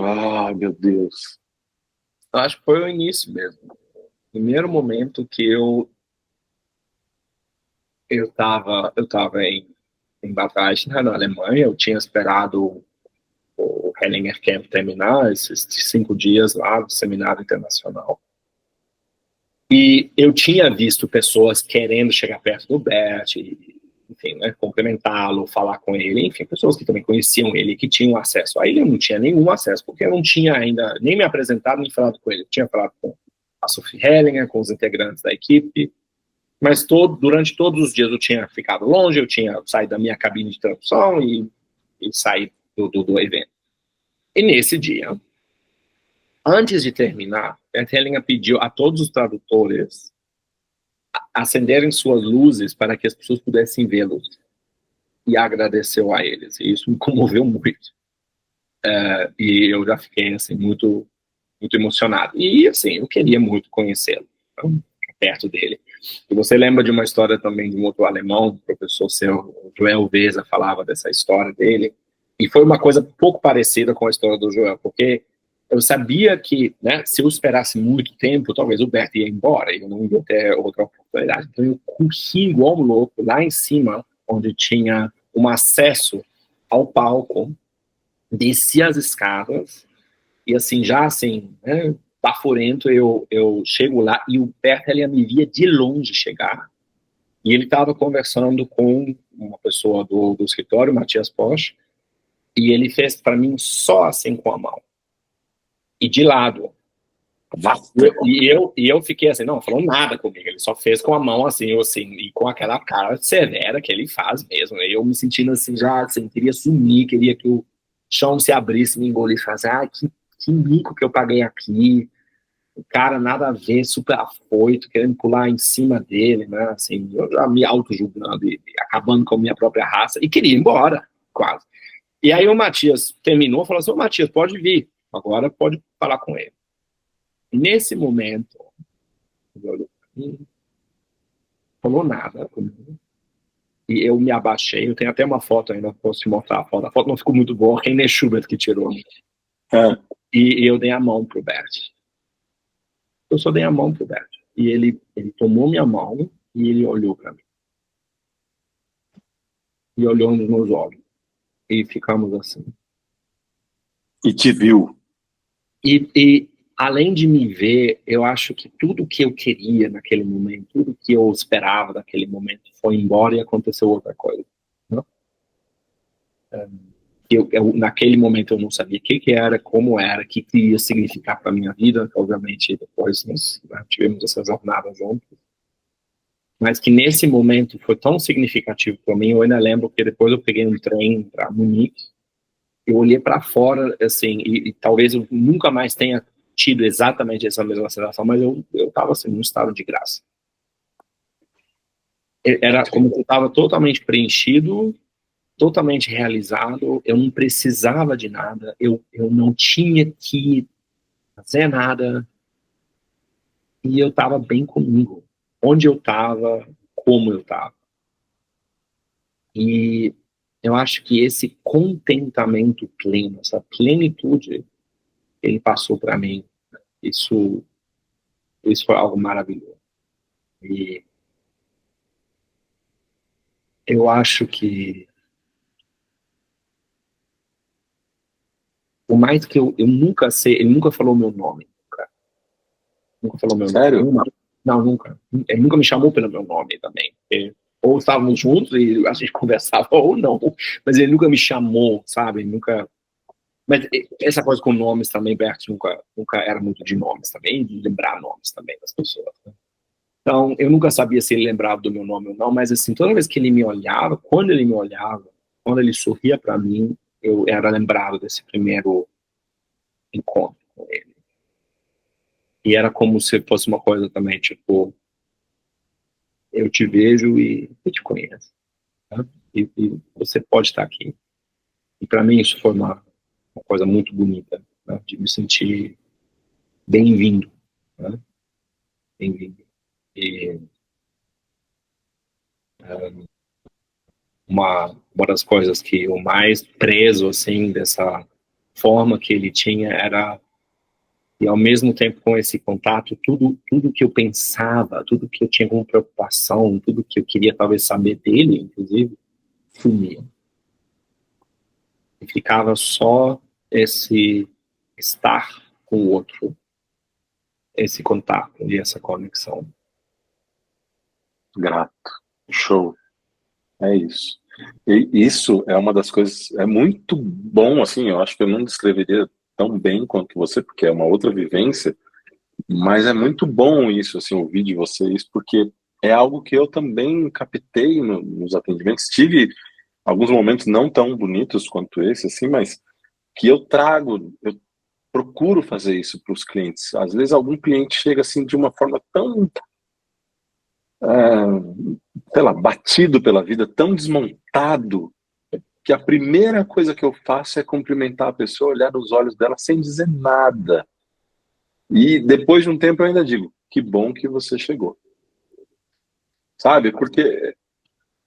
meu Deus. Eu acho que foi o início mesmo. Primeiro momento que eu tava em Bavarisch, né, na Alemanha. Eu tinha esperado o Hellinger Camp terminar, esses 5 dias lá do seminário internacional. E eu tinha visto pessoas querendo chegar perto do Bert, enfim, né, cumprimentá-lo, falar com ele, enfim, pessoas que também conheciam ele, que tinham acesso a ele. Eu não tinha nenhum acesso, porque eu não tinha ainda nem me apresentado, nem falado com ele. Eu tinha falado com a Sophie Hellinger, com os integrantes da equipe, mas durante todos os dias eu tinha ficado longe, eu tinha saído da minha cabine de tradução e saí do evento. E nesse dia, antes de terminar, Bert Hellinger pediu a todos os tradutores acenderem suas luzes para que as pessoas pudessem vê-los, e agradeceu a eles. E isso me comoveu muito. E eu já fiquei assim muito muito emocionado. E assim, eu queria muito conhecê-lo, então, perto dele. E você lembra de uma história também de um outro alemão, o professor seu, Joel Weza, falava dessa história dele. E foi uma coisa pouco parecida com a história do Joel, porque eu sabia que, né, se eu esperasse muito tempo, talvez o Bert ia embora e eu não ia ter outra oportunidade. Então eu corri igual um louco lá em cima, onde tinha um acesso ao palco, desci as escadas e assim, já assim, né, baforento, eu chego lá e o Bert, ele me via de longe chegar. E ele estava conversando com uma pessoa do escritório, Matias Posch, e ele fez para mim só assim com a mão. E de lado. E eu fiquei assim, não falou nada comigo, ele só fez com a mão assim, eu assim, e com aquela cara severa que ele faz mesmo. E eu me sentindo assim, já assim, queria sumir, queria que o chão se abrisse, me engolisse, fazer, que mico que eu paguei aqui. O cara nada a ver, super afoito, querendo pular em cima dele, né? Assim, eu já me auto-julgando e acabando com a minha própria raça, e queria ir embora, quase. E aí o Matias terminou, falou assim, ô Matias, pode vir, agora pode falar com ele. Nesse momento, ele olhou pra mim, falou nada comigo, e eu me abaixei. Eu tenho até uma foto ainda, posso te mostrar a foto. A foto não ficou muito boa, quem é Schubert que tirou. E eu dei a mão pro Bert. Eu só dei a mão pro Bert. E ele tomou minha mão e ele olhou para mim. E olhou nos meus olhos. E ficamos assim. E te viu. E além de me ver, eu acho que tudo que eu queria naquele momento, tudo que eu esperava naquele momento foi embora e aconteceu outra coisa. Né? Naquele momento eu não sabia o que era, como era, o que ia significar para a minha vida. Obviamente, depois nós tivemos essa jornada juntos. Mas que nesse momento foi tão significativo para mim. Eu ainda lembro que depois eu peguei um trem para Munique, eu olhei para fora, assim, e talvez eu nunca mais tenha tido exatamente essa mesma sensação, mas eu estava assim, num estado de graça. Era como que eu estava totalmente preenchido, totalmente realizado, eu não precisava de nada, eu não tinha que fazer nada, e eu estava bem comigo, onde eu estava, como eu estava. E eu acho que esse contentamento pleno, essa plenitude, ele passou para mim. Isso foi algo maravilhoso. E eu acho que, por mais que eu nunca sei, ele nunca falou meu nome. Nunca falou meu Sério? nome. Não, nunca. Ele nunca me chamou pelo meu nome também. Ou estávamos juntos e a gente conversava, ou não. Mas ele nunca me chamou, sabe? Nunca. Mas essa coisa com nomes também, Bert, nunca era muito de nomes também, de lembrar nomes também das pessoas. Né? Então, eu nunca sabia se ele lembrava do meu nome ou não, mas assim, toda vez que ele me olhava, quando ele sorria para mim, eu era lembrado desse primeiro encontro com ele. E era como se fosse uma coisa também, tipo, eu te vejo e eu te conheço. Tá? E você pode estar aqui. E para mim isso foi uma coisa muito bonita, né? De me sentir bem-vindo. Né? Bem-vindo. E uma das coisas que eu mais prezo, assim, dessa forma que ele tinha era, e ao mesmo tempo com esse contato, tudo que eu pensava, tudo que eu tinha como preocupação, tudo que eu queria talvez saber dele, inclusive, sumia. E ficava só esse estar com o outro, esse contato e essa conexão. Grato. Show. É isso. E isso é uma das coisas, é muito bom, assim, eu acho que eu não descreveria tão bem quanto você, porque é uma outra vivência, mas é muito bom isso, assim, ouvir de você isso, porque é algo que eu também captei nos atendimentos. Tive alguns momentos não tão bonitos quanto esse, assim, mas que eu procuro fazer isso para os clientes. Às vezes algum cliente chega assim de uma forma tão, sei lá, batido pela vida, tão desmontado, que a primeira coisa que eu faço é cumprimentar a pessoa, olhar nos olhos dela sem dizer nada. E depois de um tempo eu ainda digo, que bom que você chegou. Sabe? Porque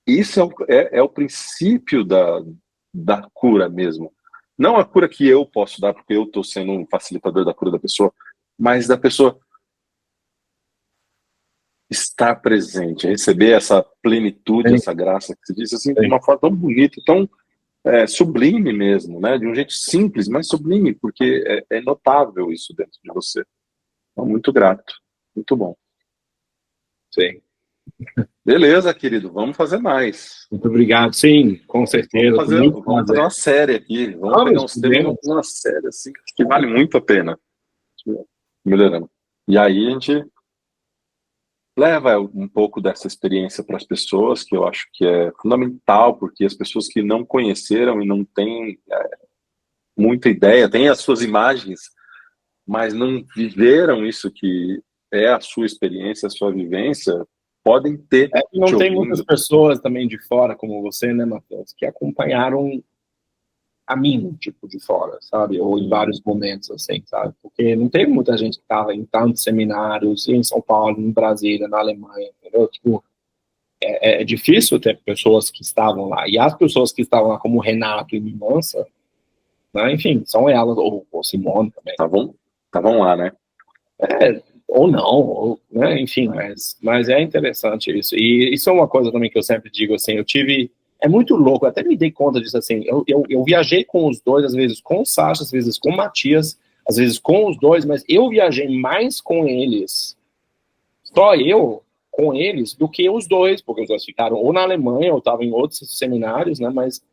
isso é o princípio da cura mesmo. Não a cura que eu posso dar, porque eu estou sendo um facilitador da cura da pessoa, mas da pessoa estar presente, receber essa plenitude, Sim. essa graça que se diz assim, de uma forma tão bonita, tão sublime mesmo, né? De um jeito simples, mas sublime, porque é notável isso dentro de você. Então, muito grato, muito bom. Sim. Beleza, querido, vamos fazer mais. Muito obrigado. Sim, com certeza. Vamos fazer uma série aqui. Vamos pegar uns temas e vamos fazer uma série assim, que vale muito a pena. Melhorando. E aí a gente leva um pouco dessa experiência para as pessoas, que eu acho que é fundamental, porque as pessoas que não conheceram e não têm muita ideia, têm as suas imagens, mas não viveram isso que é a sua experiência, a sua vivência, podem ter. Não tem muitas pessoas também de fora, como você, né, Matheus, que acompanharam a mim, tipo, de fora, sabe? Ou em vários momentos, assim, sabe? Porque não teve muita gente que estava em tantos seminários, em São Paulo, em Brasília, na Alemanha, entendeu? Tipo, é difícil ter pessoas que estavam lá. E as pessoas que estavam lá, como Renato e Mansa, né, enfim, são elas, ou Simone também. Estavam lá, né? Ou não, né, enfim, mas é interessante isso. E isso é uma coisa também que eu sempre digo, assim, é muito louco, eu até me dei conta disso, assim, eu viajei com os dois, às vezes com o Sacha, às vezes com o Matias, às vezes com os dois, mas eu viajei mais com eles, só eu com eles, do que os dois, porque os dois ficaram ou na Alemanha, ou estavam em outros seminários, né, mas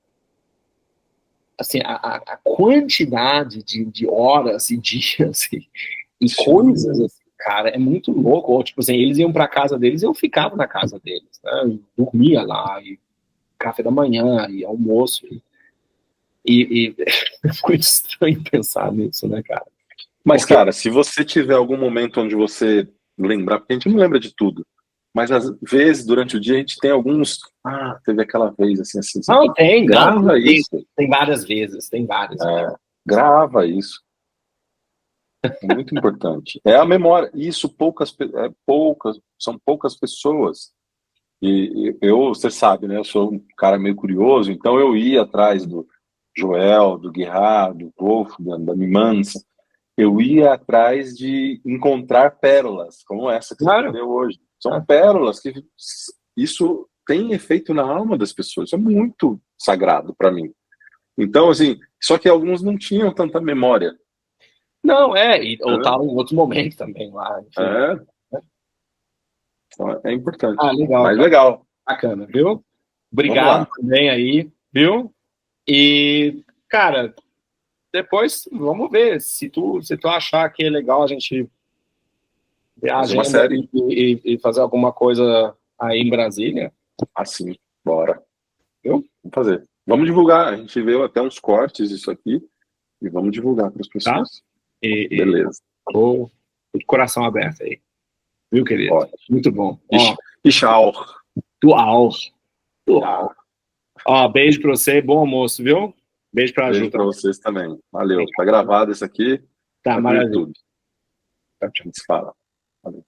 assim, a quantidade de horas e dias e coisas, assim, cara, é muito louco. Ou, tipo assim, eles iam pra casa deles e eu ficava na casa deles, né? Eu dormia lá, e café da manhã, e almoço. E é muito estranho pensar nisso, né, cara? Mas, cara, se você tiver algum momento onde você lembrar, porque a gente não lembra de tudo, mas às vezes, durante o dia, a gente tem alguns... teve aquela vez, assim, assim. Não, tem, grava isso. Tem várias vezes, tem várias. Grava isso. É muito importante. É a memória. Isso são poucas pessoas Você sabe, né? Eu sou um cara meio curioso, então eu ia atrás do Joel, do Guerra, do Wolf, da Mimansa. Eu ia atrás de encontrar pérolas, como essa que você Claro. deu hoje. São Ah. pérolas que isso tem efeito na alma das pessoas. Isso é muito sagrado para mim. Então, assim, só que alguns não tinham tanta memória. Não, ou Né? estavam em outro momento também lá, enfim. É, então é importante. Ah, legal, Mas cara. legal. Bacana, viu? Vamos Obrigado lá. também aí, viu? E, cara, depois vamos ver se tu achar que é legal a gente ver a Fazer uma agenda série e fazer alguma coisa aí em Brasília, assim. Bora. viu? Vamos fazer. Vamos divulgar. A gente viu até uns cortes disso aqui e vamos divulgar para as Tá? pessoas. E Beleza. tô de coração aberto aí, viu, querido? Ótimo. Muito bom. Ó, E tchau. tu au. Ó, beijo pra você, bom almoço, viu? Beijo pra Beijo Ju para também. vocês também. Valeu. Tá gravado isso aqui. Tá, Vai pro maravilha. YouTube. Tchau, A tchau. gente se fala. Valeu.